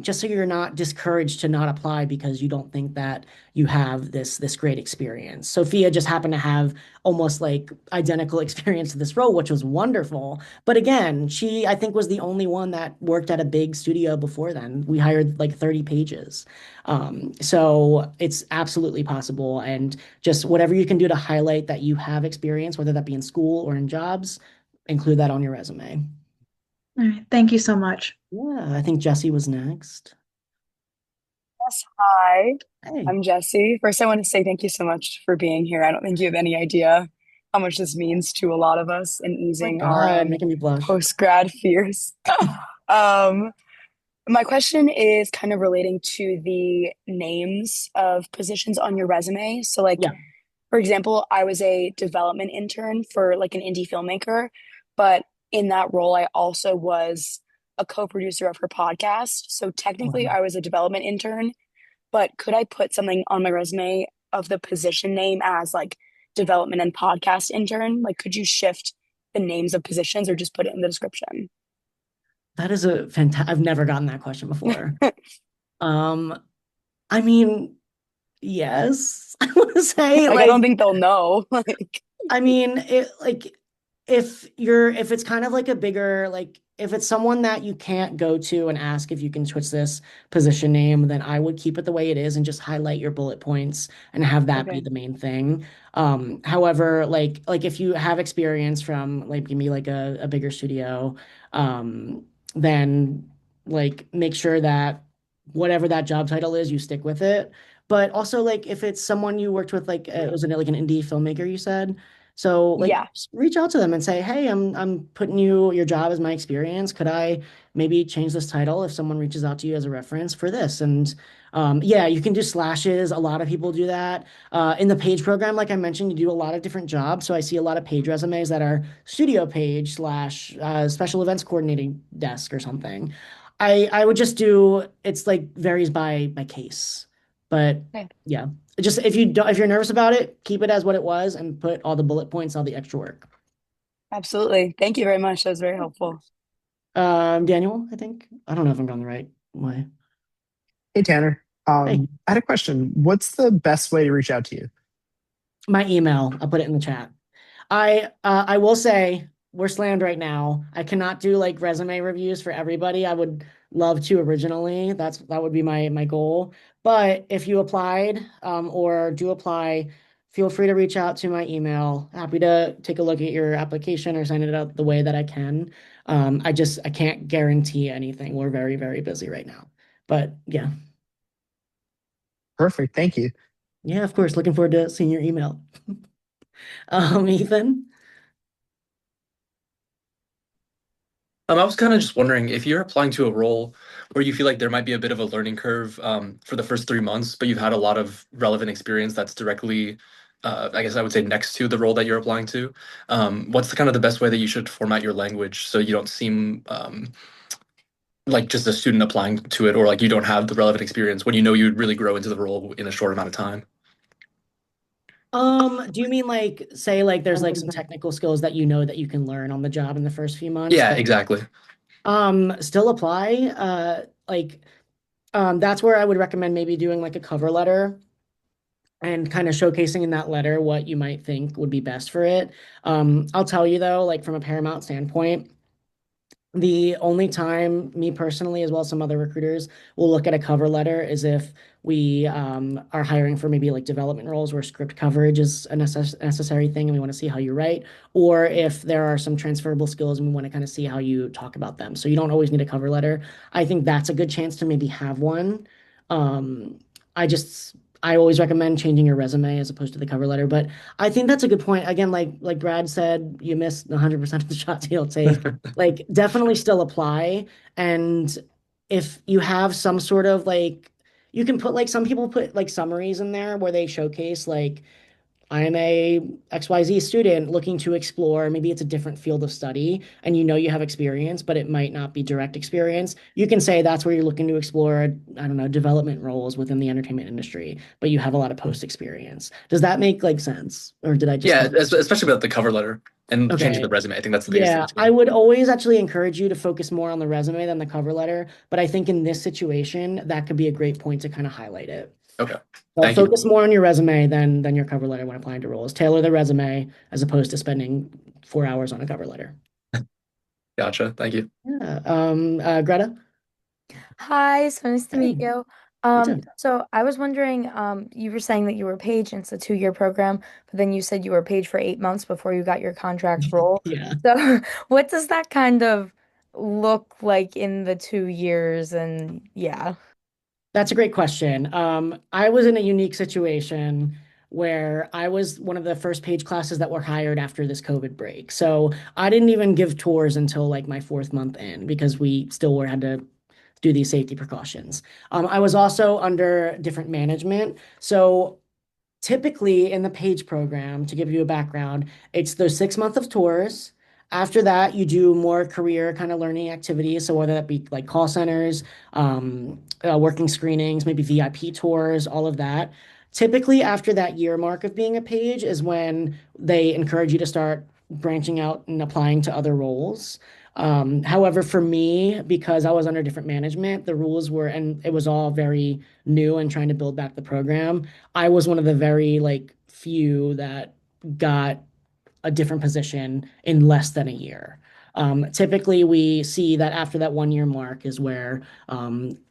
just so you're not discouraged to not apply because you don't think that you have this great experience. Sophia just happened to have almost like identical experience to this role, which was wonderful. But again, she, I think, was the only one that worked at a big studio before then. We hired like 30 pages. So it's absolutely possible. And just whatever you can do to highlight that you have experience, whether that be in school or in jobs, include that on your resume. All right, thank you so much. Yeah, I think Jesse was next. Yes, hi. Hey. I'm Jesse. First, I want to say thank you so much for being here. I don't think you have any idea how much this means to a lot of us in easing our Making me blush. post-grad fears. My question is kind of relating to the names of positions on your resume. So, like, Yeah. for example, I was a development intern for like an indie filmmaker, but in that role, I also was a co-producer of her podcast. So technically, I was a development intern, but could I put something on my resume of the position name as like development and podcast intern? Like, could you shift the names of positions or just put it in the description? That is a fantastic. I've never gotten that question before. I mean, yes, I want to say Like, I don't think they'll know. Like, I mean, if it's kind of like a bigger, like if it's someone that you can't go to and ask if you can switch this position name, then I would keep it the way it is and just highlight your bullet points and have that be Okay. the main thing. However, like if you have experience from like give me like a bigger studio, then like make sure that whatever that job title is, you stick with it. But also like if it's someone you worked with, like was it like an indie filmmaker you said? So like Yeah. just reach out to them and say, hey, I'm putting your job as my experience. Could I maybe change this title if someone reaches out to you as a reference for this? And yeah, you can do slashes. A lot of people do that. In the page program, like I mentioned, you do a lot of different jobs. So I see a lot of page resumes that are studio page slash special events coordinating desk or something. I would just do it's like varies by case. But Okay. yeah. Just if you don't if you're nervous about it, keep it as what it was and put all the bullet points, all the extra work. Absolutely. Thank you very much. That was very helpful. Daniel, I think. I don't know if I'm going the right way. Hey, Tanner. Hey, I had a question. What's the best way to reach out to you? my email. I'll put it in the chat. I will say we're slammed right now. I cannot do like resume reviews for everybody. I would love to originally. That would be my goal. But if you applied or do apply, feel free to reach out to my email. Happy to take a look at your application or sign it up the way that I can. I can't guarantee anything. We're very, very busy right now. But yeah. Perfect. Thank you. Yeah, of course. Looking forward to seeing your email. Ethan. I was kind of just wondering if you're applying to a role where you feel like there might be a bit of a learning curve for the first 3 months, but you've had a lot of relevant experience that's directly, I guess I would say, next to the role that you're applying to. What's the kind of the best way that you should format your language so you don't seem like just a student applying to it, or like you don't have the relevant experience when you know you'd really grow into the role in a short amount of time? Do you mean like say like there's like some technical skills that you know that you can learn on the job in the first few months, Yeah, but exactly. still apply? That's where I would recommend maybe doing like a cover letter and kind of showcasing in that letter what you might think would be best for it. I'll tell you though, like from a Paramount standpoint, the only time me personally, as well as some other recruiters, will look at a cover letter is if we are hiring for maybe like development roles where script coverage is a necessary thing and we want to see how you write, or if there are some transferable skills and we want to kind of see how you talk about them. So you don't always need a cover letter. I think that's a good chance to maybe have one. Um, I just I always recommend changing your resume as opposed to the cover letter. But I think that's a good point. Again, like Brad said, you missed 100% of the shots he'll take. Like definitely still apply. And if you have some sort of like you can put like some people put like summaries in there where they showcase like I'm a XYZ student looking to explore. Maybe it's a different field of study and you know you have experience, but it might not be direct experience. You can say that's where you're looking to explore, I don't know, development roles within the entertainment industry, but you have a lot of post experience. Does that make like sense? Or did I just Yeah, especially about the cover letter and changing the Okay. resume. I think that's the biggest thing Yeah, as I well. would always actually encourage you to focus more on the resume than the cover letter, but I think in this situation, that could be a great point to kind of highlight it. Okay. So Thank you. focus more on your resume than your cover letter when applying to roles. Tailor the resume as opposed to spending 4 hours on a cover letter. Gotcha. Thank you. Yeah. Greta? Hi, so nice to meet Hey, you. you too. So I was wondering, you were saying that you were Page and it's a 2-year program, but then you said you were Page for 8 months before you got your contract role. Yeah. So what does that kind of look like in the 2 years? And yeah. That's a great question. I was in a unique situation where I was one of the first Page classes that were hired after this COVID break. So I didn't even give tours until like my 4th month in because we still had to do these safety precautions. I was also under different management. So typically in the Page program, to give you a background, it's those 6 months of tours. After that, you do more career kind of learning activities. So whether that be like call centers, working screenings, maybe VIP tours, all of that. Typically, after that year mark of being a Page is when they encourage you to start branching out and applying to other roles. However, for me, because I was under different management, the rules were, and it was all very new and trying to build back the program. I was one of the very like few that got a different position in less than a year. Typically, we see that after that 1 year mark is where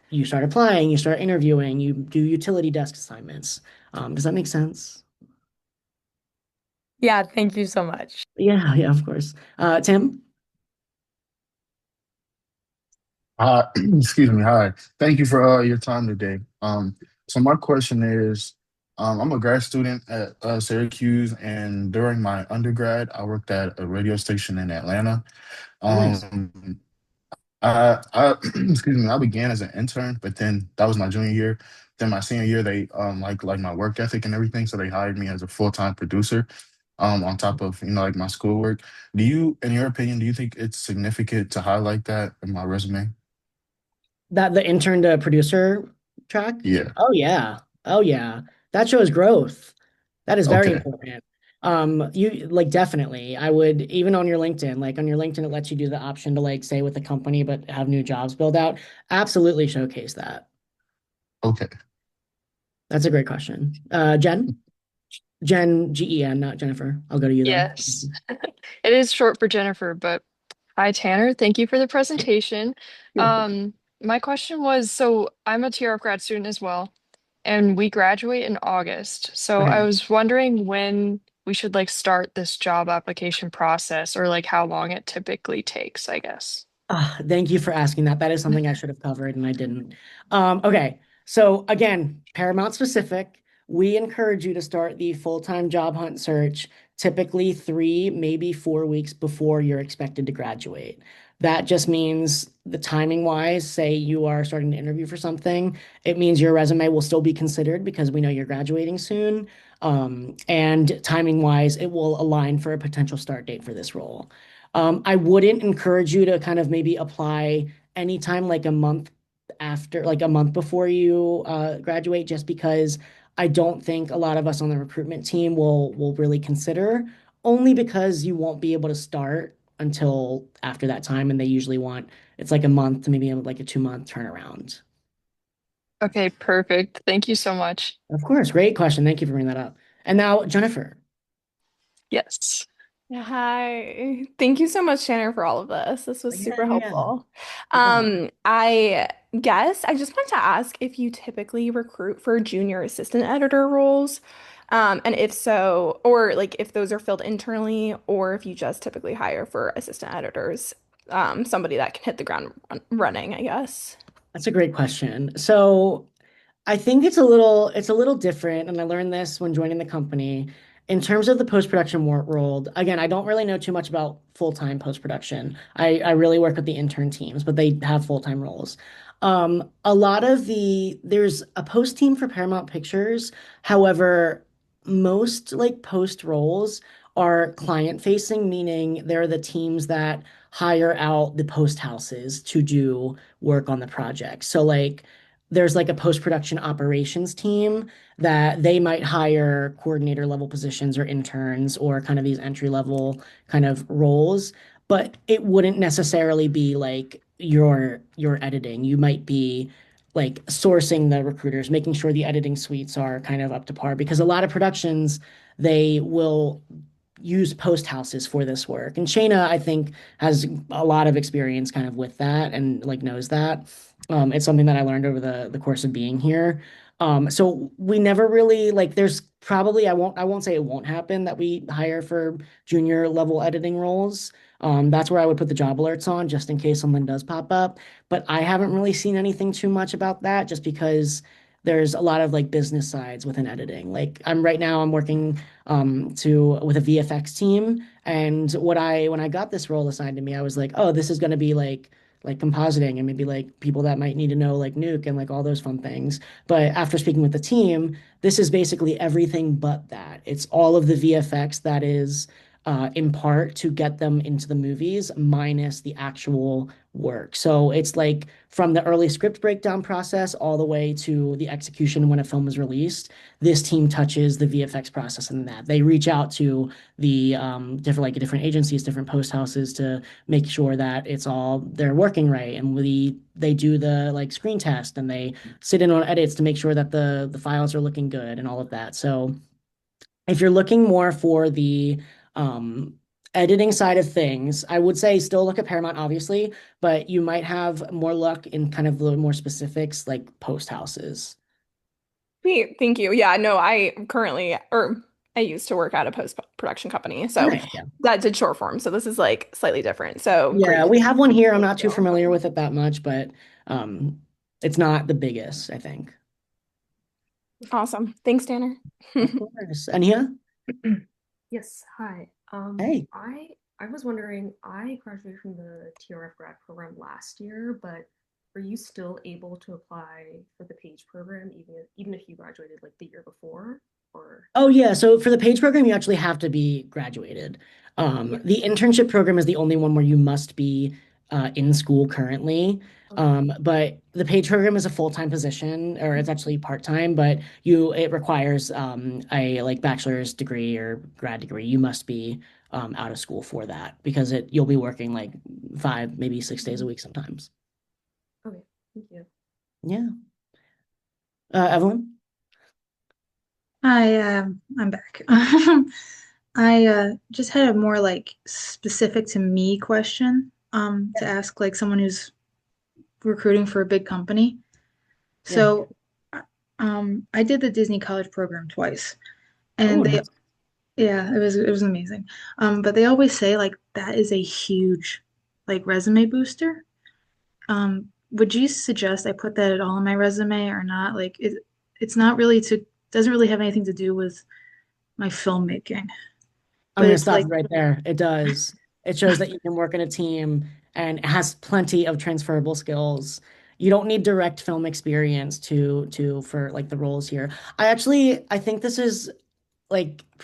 you start applying, you start interviewing, you do utility desk assignments. Does that make sense? Yeah, thank you so much. Yeah, yeah, of course. Tim? Excuse me. Hi. Thank you for your time today. So my question is, I'm a grad student at Syracuse, and during my undergrad, I worked at a radio station in Atlanta. Oh, nice. Um, excuse me, I began as an intern, but then that was my junior year. Then my senior year, they like my work ethic and everything, so they hired me as a full-time producer. On top of like my schoolwork. In your opinion, do you think it's significant to highlight that in my resume? That the intern to producer track? Yeah. Oh yeah. Oh yeah. That shows growth. That is very Okay. important. You like definitely. I would even on your LinkedIn, like on your LinkedIn, it lets you do the option to like say with the company but have new jobs build out. Absolutely showcase that. Okay. That's a great question. Jen? Jen Gen, not Jennifer. I'll go to you though. Yes, it is short for Jennifer, but hi Tanner. Thank you for the presentation. You're welcome. My question was, so I'm a TRF grad student as well, and we graduate in August. So I Okay. was wondering when we should like start this job application process or like how long it typically takes, I guess. Thank you for asking that. That is something I should have covered and I didn't. Okay. So again, Paramount specific, we encourage you to start the full-time job hunt search typically 3, maybe 4 weeks before you're expected to graduate. That just means the timing wise, say you are starting to interview for something, it means your resume will still be considered because we know you're graduating soon. And timing wise, it will align for a potential start date for this role. I wouldn't encourage you to kind of maybe apply anytime like a month after, like a month before you graduate, just because I don't think a lot of us on the recruitment team will really consider, only because you won't be able to start until after that time, and they usually want it's like a month to maybe like a 2 month turnaround. Okay, perfect. Thank you so much. Of course, great question. Thank you for bringing that up. And now, Jennifer. Yes. Yeah, hi. Thank you so much, Tanner, for all of this. This was Yeah, super yeah, yeah. helpful. No problem. I guess I just wanted to ask if you typically recruit for junior assistant editor roles, and if so, or like if those are filled internally, or if you just typically hire for assistant editors, somebody that can hit the ground running, I guess. That's a great question. So I think it's a little different, and I learned this when joining the company. In terms of the post-production world, again, I don't really know too much about full-time post-production. I really work with the intern teams, but they have full-time roles. There's a post team for Paramount Pictures. However, most like post roles are client-facing, meaning they're the teams that hire out the post houses to do work on the project. So like there's like a post-production operations team that they might hire coordinator level positions or interns or kind of these entry level kind of roles, but it wouldn't necessarily be like your editing. You might be like sourcing the recruiters, making sure the editing suites are kind of up to par, because a lot of productions they will use post houses for this work. And Shayna, I think, has a lot of experience kind of with that and like knows that. It's something that I learned over the course of being here. So we never really like there's probably I won't say it won't happen that we hire for junior level editing roles. That's where I would put the job alerts on just in case something does pop up. But I haven't really seen anything too much about that just because there's a lot of like business sides within editing. Like I'm working to with a VFX team. And when I got this role assigned to me, I was like, oh, this is going to be like compositing and maybe like people that might need to know like nuke and like all those fun things. But after speaking with the team, this is basically everything but that. It's all of the VFX that is in part to get them into the movies minus the actual work. So it's like from the early script breakdown process all the way to the execution when a film is released. This team touches the VFX process and that they reach out to the different agencies, different post houses to make sure that they're working right. And they do the like screen test and they sit in on edits to make sure that the files are looking good and all of that. So if you're looking more for the Editing side of things, I would say still look at Paramount, obviously, but you might have more luck in kind of the more specifics like post houses. Sweet, thank you. Yeah, no, I currently, or I used to work at a post-production company, Oh, so nice, yeah. that did short form. So this is like slightly different. So great Yeah, to we have one here. I'm not too know. familiar with it that much, but um, it's not the biggest, I think. Awesome. Thanks, Tanner. Of course. Ania? Yes, hi. Hey. I was wondering, I graduated from the TRF grad program last year, but are you still able to apply for the PAGE program even if you graduated like the year before? Or Oh yeah, so for the PAGE program, you actually have to be graduated. yeah. The internship program is the only one where you must be in school currently. But the PAGE program is a full-time position, or it's actually part-time, but it requires a like bachelor's degree or grad degree. You must be out of school for that because you'll be working like 5, maybe 6 days a week sometimes. Okay, thank you. Yeah. Evelyn? Hi, I'm back. I just had a more like specific to me question to ask like someone who's recruiting for a big company. Yeah. So I did the Disney College program twice, Oh, and they nice. yeah, it was amazing. But they always say like that is a huge like resume booster. Would you suggest I put that at all in my resume or not? Like it's not really to doesn't really have anything to do with my filmmaking, I'm but going to it's stop like you right there. It does. It shows that you can work in a team and it has plenty of transferable skills. You don't need direct film experience to for like the roles here. I think this is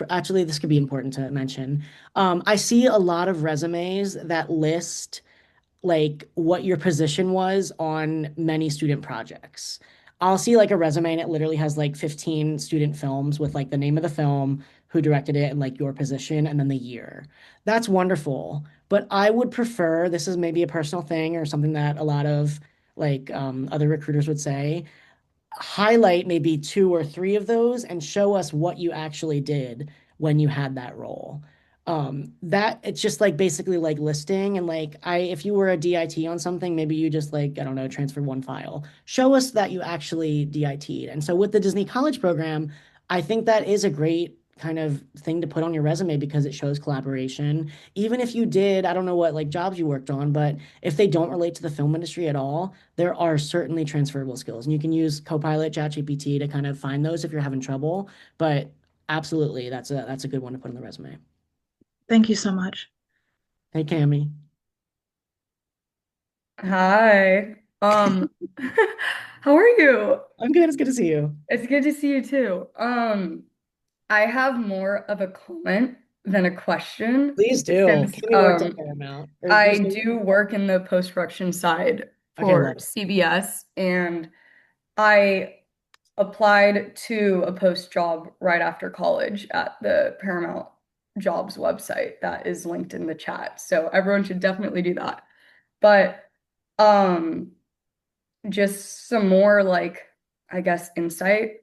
actually this could be important to mention. I see a lot of resumes that list like what your position was on many student projects. I'll see like a resume and it literally has like 15 student films with like the name of the film, who directed it, and like your position and then the year. That's wonderful. But I would prefer, this is maybe a personal thing or something that a lot of other recruiters would say, highlight maybe 2 or 3 of those and show us what you actually did when you had that role. That it's just like basically like listing and like if you were a DIT on something, maybe you just like, I don't know, transfer one file. Show us that you actually DIT'd. And so with the Disney College program, I think that is a great kind of thing to put on your resume because it shows collaboration. Even if you did, I don't know what like jobs you worked on, but if they don't relate to the film industry at all, there are certainly transferable skills. And you can use Copilot, ChatGPT to kind of find those if you're having trouble. But absolutely, that's a good one to put on the resume. thank you so much. Hey, Cammy. Hi. How are you? I'm good. It's good to see you. It's good to see you too. I have more of a comment than a question Please do. since Cammy worked at Paramount. I do work in the post-production side Okay, for love it. CBS, and I applied to a post job right after college at the Paramount jobs website that is linked in the chat. So everyone should definitely do that. But um just some more like I guess insight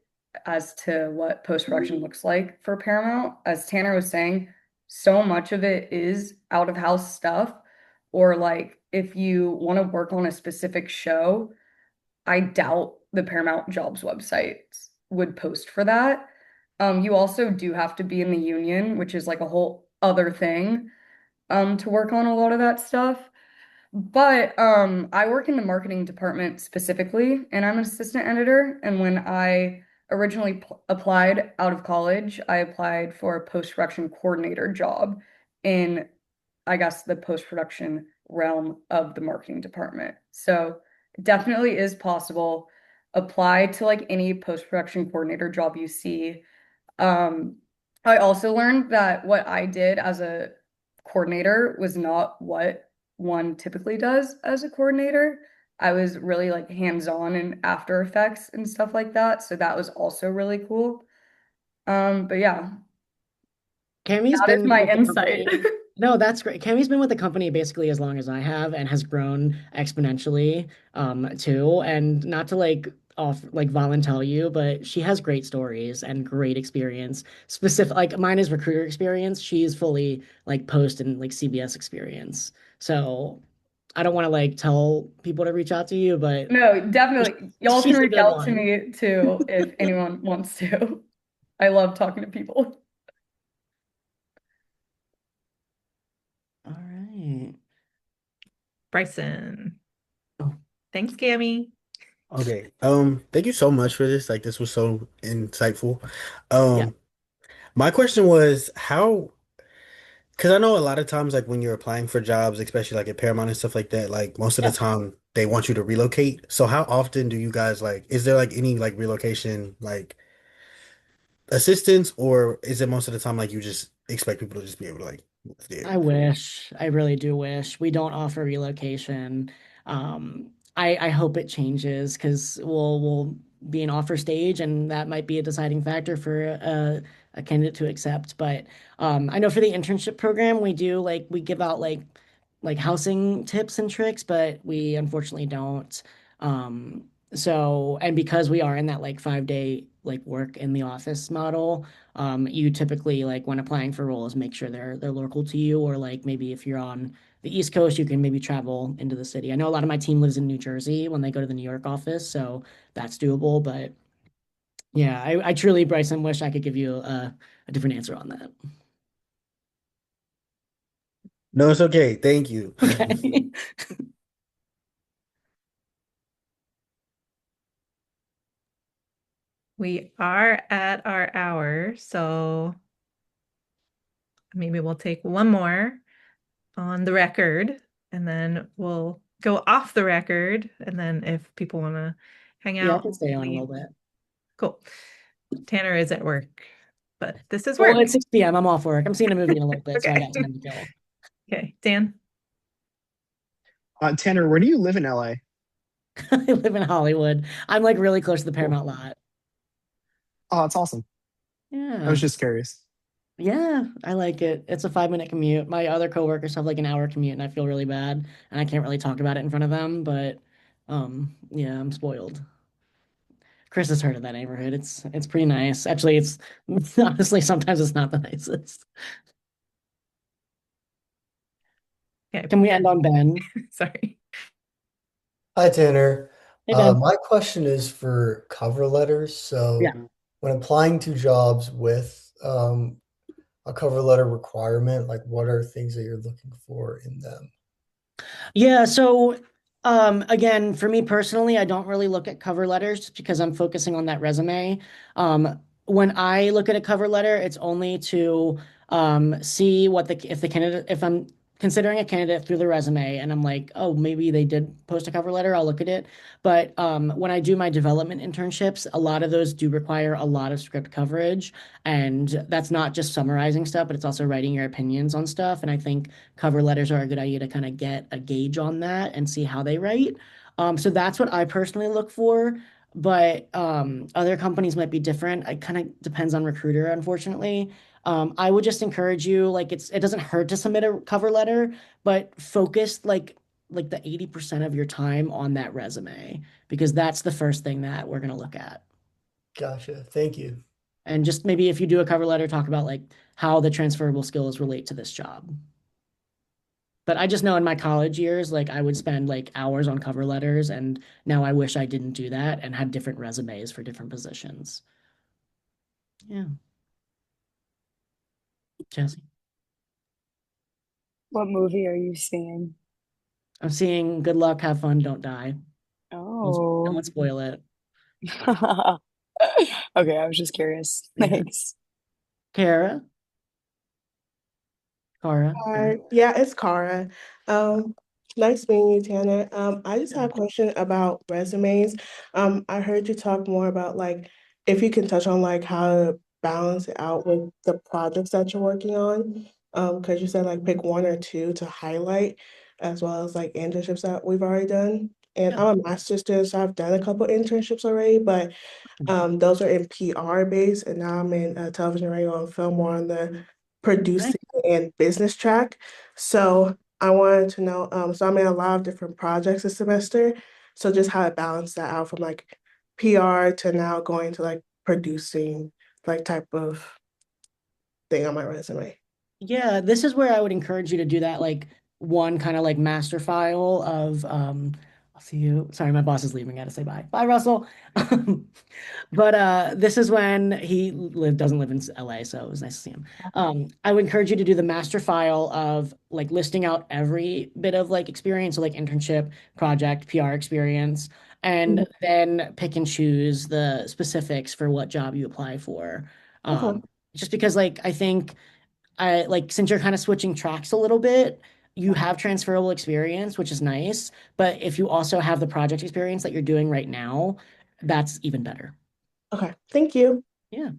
as to what post-production looks like for Paramount. As Tanner was saying, so much of it is out of house stuff, or like if you want to work on a specific show, I doubt the Paramount jobs websites would post for that. You also do have to be in the union, which is like a whole other thing, to work on a lot of that stuff. But I work in the marketing department specifically, and I'm an assistant editor. And when I originally applied out of college, I applied for a post-production coordinator job in, I guess, the post-production realm of the marketing department. So it definitely is possible. Apply to like any post-production coordinator job you see. I also learned that what I did as a coordinator was not what one typically does as a coordinator. I was really like hands-on in After Effects and stuff like that, so that was also really cool. But yeah, Cammy's that is been my with the insight. company. No, that's great. Cammy's been with the company basically as long as I have and has grown exponentially too. And not to like volunteer you, but she has great stories and great experience. Specific like mine is recruiter experience. She's fully like post and like CBS experience. So I don't want to like tell people to reach out to you, but No, definitely. Y'all can she's a reach good out to one. me too if anyone wants to. I love talking to people. All right. Bryson. Thanks, Gammy. Okay. Thank you so much for this. Like this was so insightful. Yeah. My question was how, because I know a lot of times like when you're applying for jobs, especially like at Paramount and stuff like that, like most of the Yeah. time they want you to relocate. So how often do you guys like, is there like any like relocation like assistance, or is it most of the time like you just expect people to just be able to like move there? I wish. I really do wish. We don't offer relocation. I hope it changes because we'll be an offer stage and that might be a deciding factor for a candidate to accept. But I know for the internship program, we do like we give out like housing tips and tricks, but we unfortunately don't. Um, so and because we are in that like 5 day like work in the office model, you typically like when applying for roles, make sure they're local to you, or like maybe if you're on the East Coast, you can maybe travel into the city. I know a lot of my team lives in New Jersey when they go to the New York office, so that's doable. But yeah, I truly, Bryson, wish I could give you a different answer on that. No, it's okay. Thank you. Okay. We are at our hour, so maybe we'll take one more on the record and then we'll go off the record. And then if people want to hang Yeah, I out, can stay on a leave. little bit. Cool. Tanner is at work, but this is Well, work. it's 6 p.m. I'm off work. I'm seeing a movie in a little bit, so I got Okay. time to kill. Okay, Dan. Tanner, where do you live in LA? I live in Hollywood. I'm like really close to the Paramount lot. Oh, that's awesome. I Yeah. was just curious. Yeah, I like it. It's a 5 minute commute. My other coworkers have like an hour commute and I feel really bad and I can't really talk about it in front of them, but yeah, I'm spoiled. Chris has heard of that neighborhood. It's pretty nice. Actually, it's honestly sometimes it's not the nicest. Okay. Can we end on Ben? Sorry. Hi, Tanner. Hey, Ben. My question is for cover letters. Yeah. So, when applying to jobs with a cover letter requirement, like what are things that you're looking for in them? Yeah, so again, for me personally, I don't really look at cover letters just because I'm focusing on that resume. When I look at a cover letter, it's only to see what the if the candidate if I'm considering a candidate through the resume and I'm like, oh, maybe they did post a cover letter, I'll look at it. But when I do my development internships, a lot of those do require a lot of script coverage, and that's not just summarizing stuff, but it's also writing your opinions on stuff. And I think cover letters are a good idea to kind of get a gauge on that and see how they write. So that's what I personally look for. But other companies might be different. It kind of depends on recruiter, unfortunately. I would just encourage you, like it doesn't hurt to submit a cover letter, but focus like the 80% of your time on that resume because that's the first thing that we're gonna look at. Gotcha. Thank you. And just maybe if you do a cover letter, talk about like how the transferable skills relate to this job. But I just know in my college years, like I would spend like hours on cover letters, and now I wish I didn't do that and had different resumes for different positions. Yeah. Jesse. What movie are you seeing? I'm seeing Good Luck, Have Fun, Don't Die. Oh. Don't spoil it. Okay, I was just curious. Yeah. Thanks. Kara. Cara. Hi, yeah, it's Cara. Um, Nice meeting you, Tanner. I just have a question about resumes. I heard you talk more about like if you can touch on like how to balance it out with the projects that you're working on. Because you said like pick one or two to highlight, as well as like internships that we've already done. And I'm a master's student, so I've done a couple internships already, but those are in PR base, and now I'm in television, radio, and film more on the producing and business track. So I wanted to know, so I'm in a lot of different projects this semester. So just how to balance that out from like PR to now going to like producing like type of thing on my resume. Yeah, this is where I would encourage you to do that, like one kind of like master file of I'll see you. Sorry, my boss is leaving. I gotta say bye. Bye, Russell. But this is when doesn't live in LA, so it was nice to see him. I would encourage you to do the master file of like listing out every bit of like experience, so like internship, project, PR experience, and then pick and choose the specifics for what job you apply for. Okay. Just because like I think I like since you're kind of switching tracks a little bit, you have transferable experience, which is nice. But if you also have the project experience that you're doing right now, that's even better. Okay. Thank you. Yeah.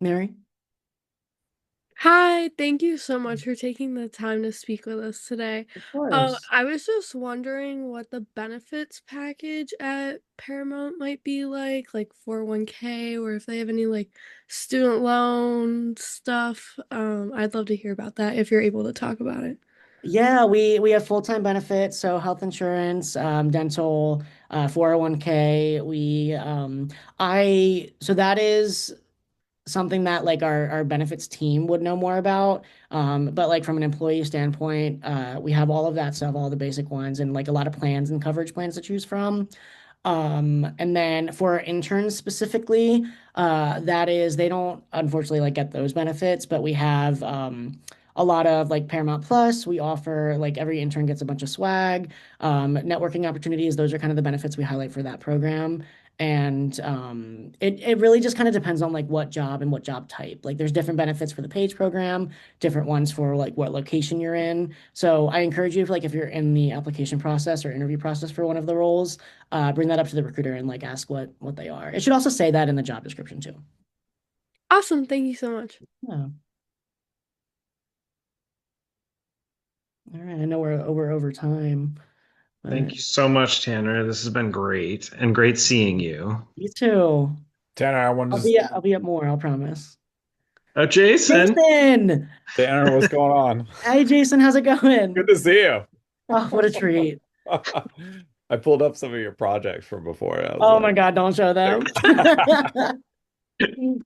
Mary? Hi, thank you so much for taking the time to speak with us today. Of course. I was just wondering what the benefits package at Paramount might be like 401k, or if they have any like student loan stuff. I'd love to hear about that if you're able to talk about it. Yeah, we have full-time benefits, so health insurance, dental, 401k. So that is something that like our benefits team would know more about. But like from an employee standpoint, we have all of that stuff, all the basic ones, and like a lot of plans and coverage plans to choose from. And then for interns specifically, that is they don't unfortunately like get those benefits, but we have a lot of like Paramount Plus. We offer like every intern gets a bunch of swag, networking opportunities. Those are kind of the benefits we highlight for that program. And it really just kind of depends on like what job and what job type. Like there's different benefits for the page program, different ones for like what location you're in. So I encourage you if you're in the application process or interview process for one of the roles, bring that up to the recruiter and like ask what they are. It should also say that in the job description too. Awesome, thank you so much. Yeah. All right, I know we're over time. Thank you so much, Tanner. This has been great and great seeing you. You too. Tanner, I wanted I'll be up more, I'll promise. Oh, Jason. Jason! Tanner, what's going on? Hey, Jason, how's it going? Good to see you. Oh, what a treat. I pulled up some of your projects from before. Oh my God, don't show them.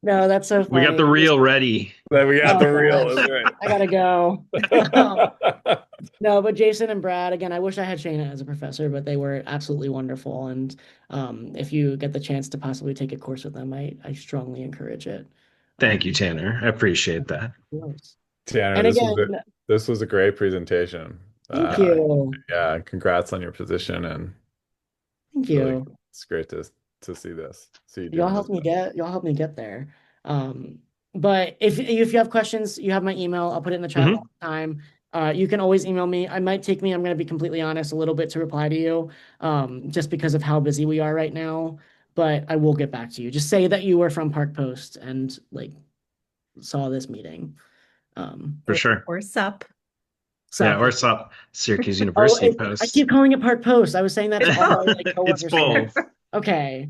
No, that's so funny. We got the reel ready. We got the reel. That's right. I gotta go. No, but Jason and Brad, again, I wish I had Shayna as a professor, but they were absolutely wonderful. And if you get the chance to possibly take a course with them, I strongly encourage it. Thank you, Tanner. I appreciate that. Tanner, And this was a great presentation. Thank you. Yeah, congrats on your position, and Thank you. really, it's great to see this. See you Y'all doing helped this. me get there. But if you have questions, you have my email. I'll put it in the chat all the time. You can always email me. It might take me, I'm going to be completely honest, a little bit to reply to you, just because of how busy we are right now. But I will get back to you. Just say that you were from Park Post and like saw this meeting. For sure. Or SUP. Yeah, or SUP, Syracuse University Post. I keep calling it Park Post. I was saying that to all my like, coworkers. It's both. Okay.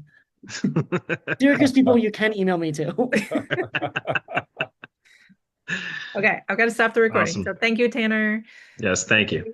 Syracuse people, you can email me too. Okay, I've got to stop the recording. Awesome. So thank you, Tanner. Yes, thank you.